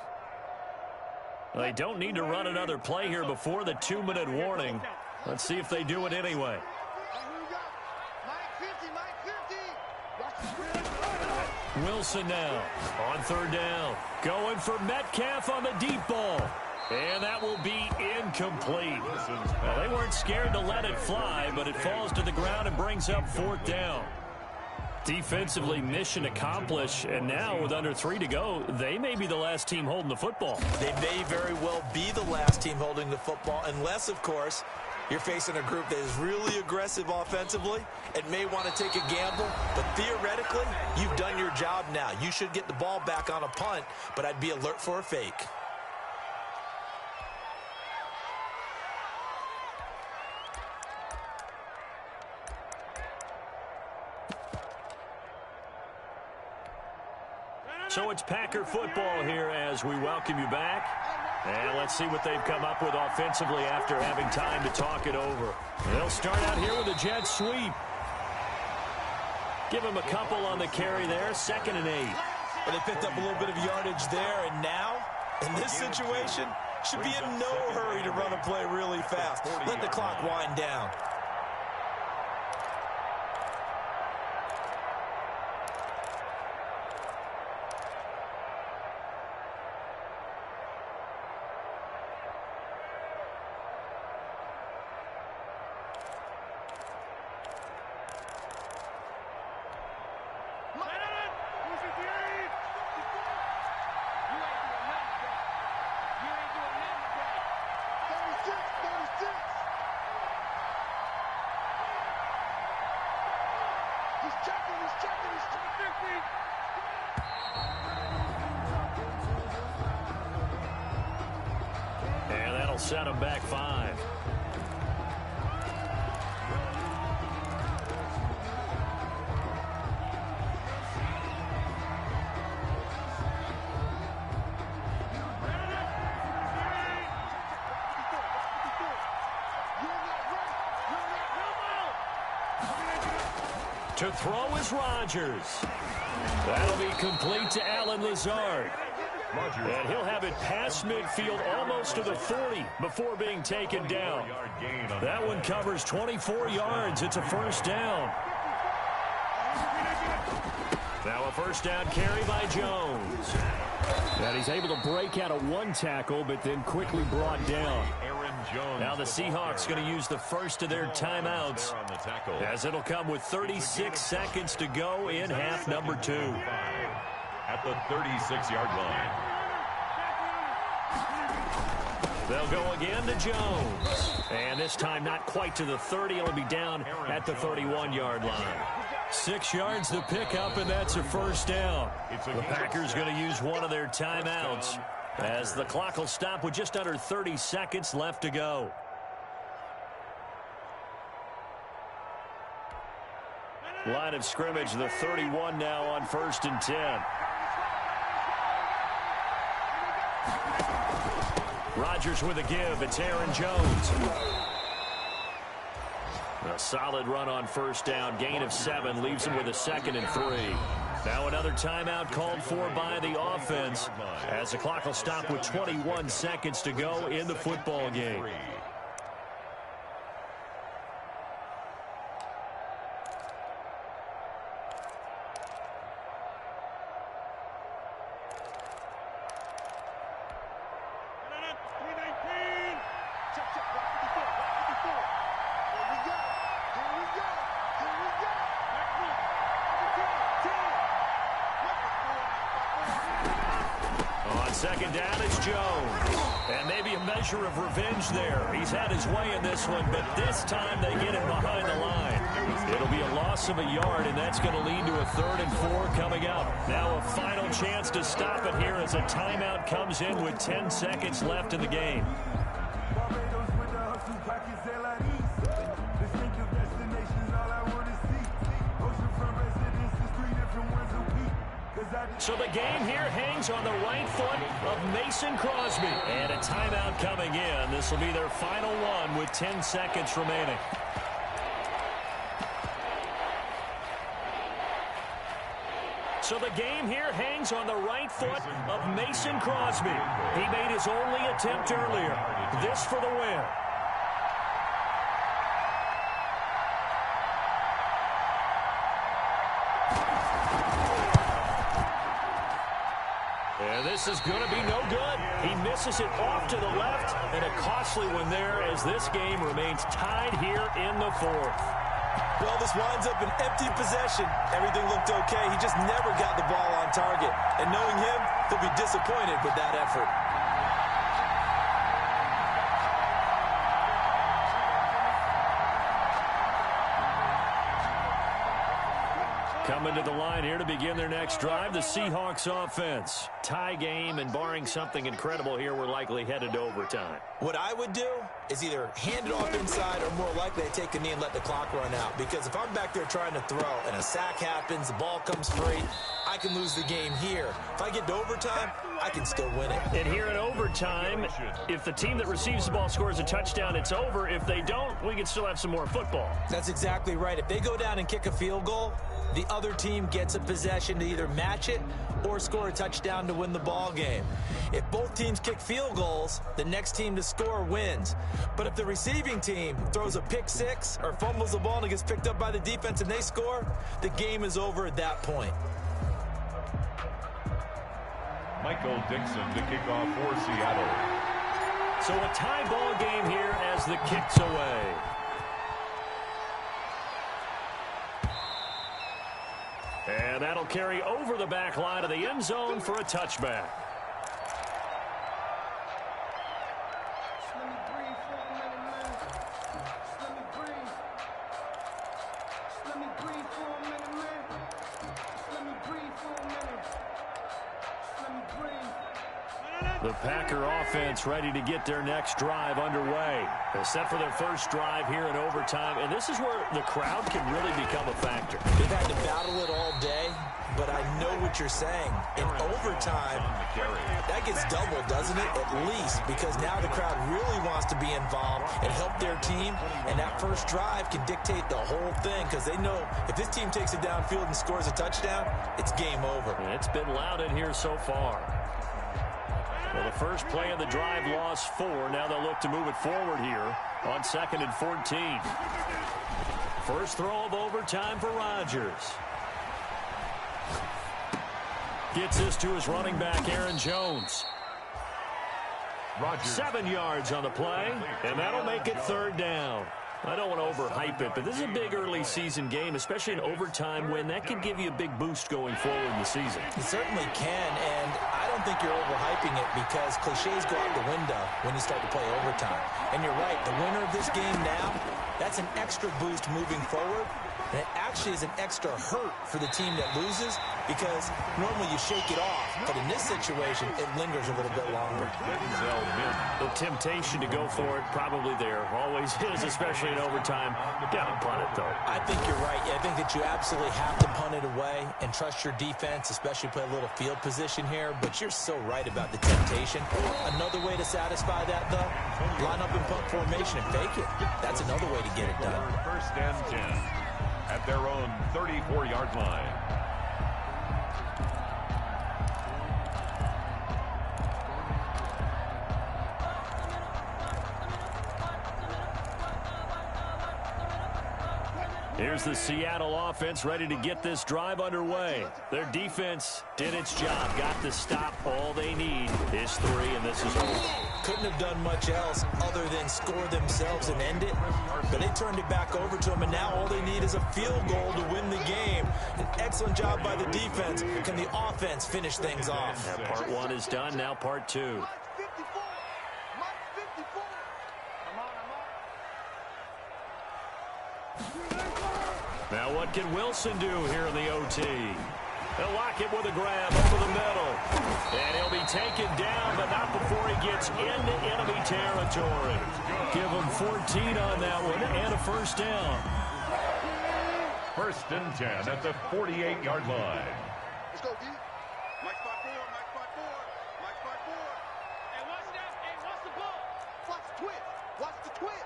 They don't need to run another play here before the 2-minute warning. Let's see if they do it anyway. Wilson now on 3rd down. Going for Metcalf on the deep ball. And that will be incomplete. Well, they weren't scared to let it fly, but it falls to the ground and brings up 4th down. Defensively, mission accomplished, and now with under 3 to go, they may be the last team holding the football. They may very well be the last team holding the football, unless, of course, you're facing a group that is really aggressive offensively and may want to take a gamble. But theoretically, you've done your job now. You should get the ball back on a punt, but I'd be alert for a fake. So it's Packer football here as we welcome you back. And let's see what they've come up with offensively after having time to talk it over. They'll start out here with a jet sweep. Give them a couple on the carry there, 2nd and 8. And they picked up a little bit of yardage there, and now, in this situation, should be in no hurry to run a play really fast. Let the clock wind down. And that'll set them back 5. To throw is Rodgers. That'll be complete to Allen Lazard. And he'll have it past midfield almost to the 40 before being taken down. That one covers 24 yards. It's a 1st down. Now a 1st down carry by Jones. And he's able to break out of 1 tackle, but then quickly brought down. Now the Seahawks going to use the first of their timeouts, as it'll come with 36 seconds to go in half number 2. At the 36-yard line. They'll go again to Jones. And this time not quite to the 30. It'll be down at the 31-yard line. 6 yards to pick up, and that's a 1st down. The Packers going to use one of their timeouts, as the clock will stop with just under 30 seconds left to go. Line of scrimmage, the 31 now on 1st and 10. Rodgers with a give. It's Aaron Jones. A solid run on first down. Gain of 7 leaves him with a 2nd and 3. Now another timeout called for by the offense as the clock will stop with 21 seconds to go in the football game. Second down, it's Jones. And maybe a measure of revenge there. He's had his way in this one, but this time they get him behind the line. It'll be a loss of a yard, and that's going to lead to a 3rd and 4 coming up. Now a final chance to stop it here as a timeout comes in with 10 seconds left in the game. So the game here hangs on the right foot of Mason Crosby. And a timeout coming in. This will be their final one with 10 seconds remaining. So the game here hangs on the right foot of Mason Crosby. He made his only attempt earlier. This for the win. And this is going to be no good. He misses it off to the left, and a costly one there as this game remains tied here in the 4th. Well, this winds up an empty possession. Everything looked okay. He just never got the ball on target. And knowing him, he'll be disappointed with that effort. Coming to the line here to begin their next drive, the Seahawks offense. Tie game, and barring something incredible here, we're likely headed to overtime. What I would do is either hand it off inside or more likely I take a knee and let the clock run out. Because if I'm back there trying to throw and a sack happens, the ball comes free, I can lose the game here. If I get to overtime, I can still win it. And here in overtime, if the team that receives the ball scores a touchdown, it's over. If they don't, we can still have some more football. That's exactly right. If they go down and kick a field goal, the other team gets a possession to either match it or score a touchdown to win the ball game. If both teams kick field goals, the next team to score wins. But if the receiving team throws a pick six or fumbles the ball and it gets picked up by the defense and they score, the game is over at that point. Michael Dixon to kick off for Seattle. So a tie ball game here as the kick's away. And that'll carry over the back line of the end zone for a touchback. The Packer offense ready to get their next drive underway. They're set for their first drive here in overtime, and this is where the crowd can really become a factor. They've had to battle it all day, but I know what you're saying. In overtime, that gets doubled, doesn't it? At least, because now the crowd really wants to be involved and help their team, and that first drive can dictate the whole thing because they know if this team takes it downfield and scores a touchdown, it's game over. And it's been loud in here so far. Well, the first play of the drive lost 4. Now they'll look to move it forward here on 2nd and 14. First throw of overtime for Rodgers. Gets this to his running back, Aaron Jones. 7 yards on the play, and that'll make it 3rd down. I don't want to overhype it, but this is a big early season game, especially an overtime win. That could give you a big boost going forward in the season. It certainly can, and I don't think you're overhyping it because cliches go out the window when you start to play overtime. And you're right, the winner of this game now That's an extra boost moving forward. And it actually is an extra hurt for the team that loses because normally you shake it off. But in this situation, it lingers a little bit longer. The temptation to go for it probably there. Always is, especially in overtime. Got to punt it, though. I think you're right. I think that you absolutely have to punt it away and trust your defense, especially play a little field position here. But you're so right about the temptation. Another way to satisfy that, though, line up in punt formation and fake it. That's another way to get it done. First and 10 at their own 34-yard line. Here's the Seattle offense ready to get this drive underway. Their defense did its job, got the stop. All they need is 3, and this is over. Couldn't have done much else other than score themselves and end it. But they turned it back over to them, and now all they need is a field goal to win the game. An excellent job by the defense. Can the offense finish things off? Now part 1 is done, now part 2. Now what can Wilson do here in the OT? They'll lock it with a grab over the middle. And he'll be taken down, but not before he gets into enemy territory. Give him 14 on that one and a first down. First and 10 at the 48-yard line. Let's go, D. Mike 5-4, Mike 5-4, Mike 5-4. Hey, watch that. Hey, watch the ball. Watch the twist. Watch the twist.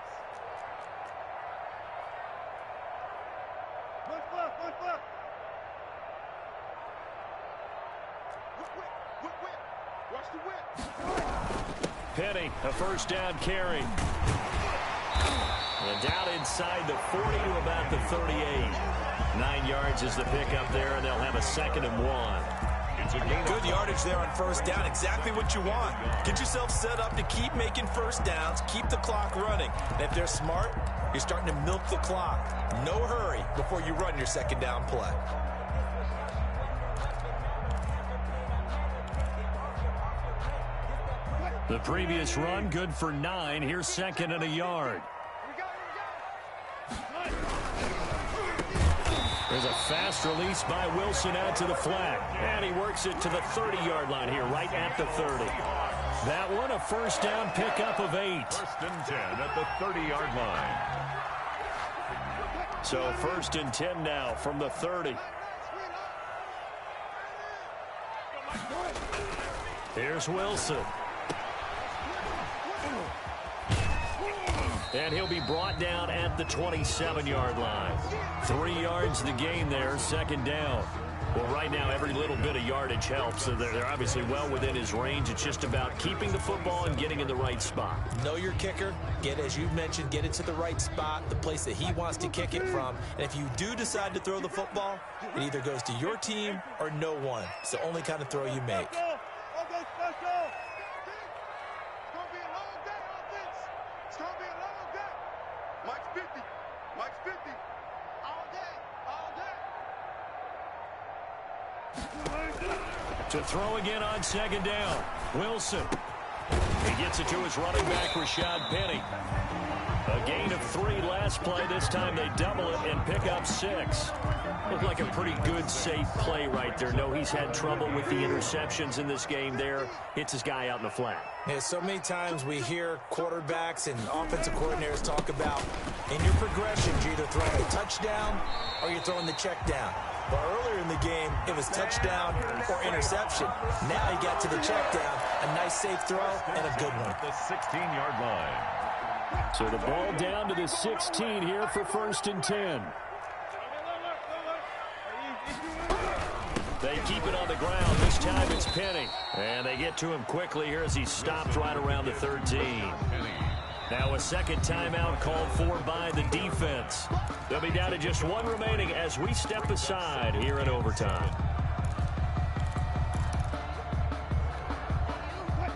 One foot. Whip. Watch the whip. Penny, a first down carry. And down inside the 40 to about the 38. 9 yards is the pickup there, and they'll have a 2nd and 1. It's a gain. Good yardage there on first down. Exactly what you want. Get yourself set up to keep making first downs. Keep the clock running. And if they're smart, you're starting to milk the clock. No hurry before you run your 2nd down play. The previous run, good for 9. Here's 2nd and a yard. There's a fast release by Wilson out to the flat. And he works it to the 30-yard line here, right at the 30. That one, a first down pickup of 8. First and 10 at the 30-yard line. So first and 10 now from the 30. Here's Wilson. And he'll be brought down at the 27-yard line. 3 yards the gain there, 2nd down. Well, right now, every little bit of yardage helps. So they're obviously well within his range. It's just about keeping the football and getting in the right spot. Know your kicker. Get, as you mentioned, get it to the right spot, the place that he wants to kick it from. And if you do decide to throw the football, it either goes to your team or no one. It's the only kind of throw you make. To throw again on 2nd down. Wilson. He gets it to his running back, Rashad Penny. A gain of 3 last play. This time they double it and pick up 6. Looked like a pretty good, safe play right there. No, he's had trouble with the interceptions in this game there. Hits his guy out in the flat. Yeah, so many times we hear quarterbacks and offensive coordinators talk about in your progressions, you're either throwing a touchdown or you're throwing the check down. But earlier in the game, it was touchdown or interception. Now he got to the check down. A nice safe throw and a good one. The 16-yard line. So the ball down to the 16 here for first and 10. They keep it on the ground. This time it's Penny. And they get to him quickly here as he stopped right around the 13. Now a 2nd timeout called for by the defense. They'll be down to just 1 remaining as we step aside here in overtime.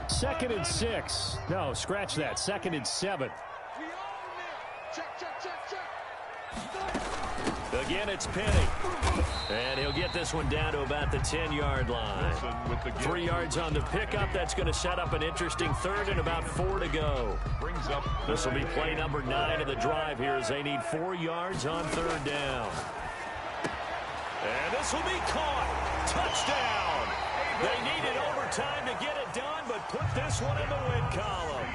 2nd and 6. No, scratch that. 2nd and 7. Check. Again, it's Penny. And he'll get this one down to about the 10-yard line. 3 yards on the pickup. That's going to set up an interesting third and about 4 to go. This will be play number 9 of the drive here as they need 4 yards on third down. And this will be caught. Touchdown. They needed overtime to get it done, but put this one in the win column.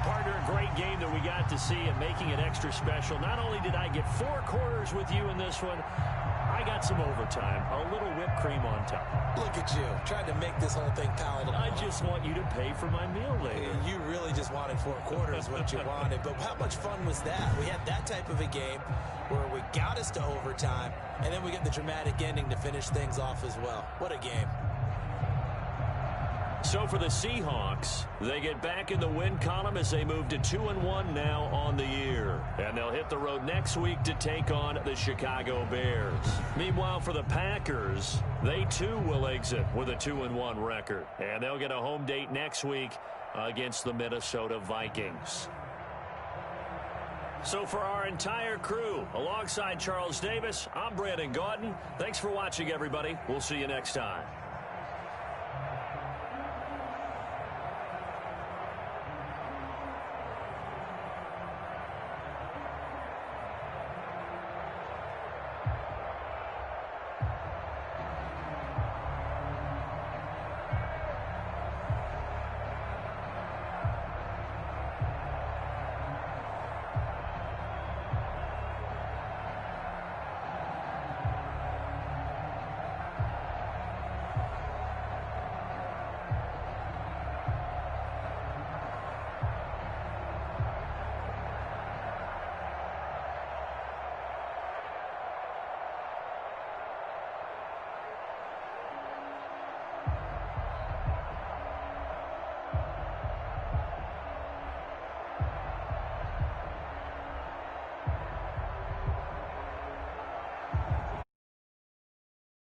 Partner, a great game that we got to see and making it extra special. Not only did I get 4 quarters with you in this one, I got some overtime, a little whipped cream on top. Look at you, trying to make this whole thing palatable. I just want you to pay for my meal later. You really just wanted 4 quarters, what you wanted. But how much fun was that? We had that type of a game where we got us to overtime, and then we get the dramatic ending to finish things off as well. What a game. So for the Seahawks, they get back in the win column as they move to 2-1 now on the year. And they'll hit the road next week to take on the Chicago Bears. Meanwhile, for the Packers, they too will exit with a 2-1 record. And they'll get a home date next week against the Minnesota Vikings. So for our entire crew, alongside Charles Davis, I'm Brandon Gaudin. Thanks for watching, everybody. We'll see you next time.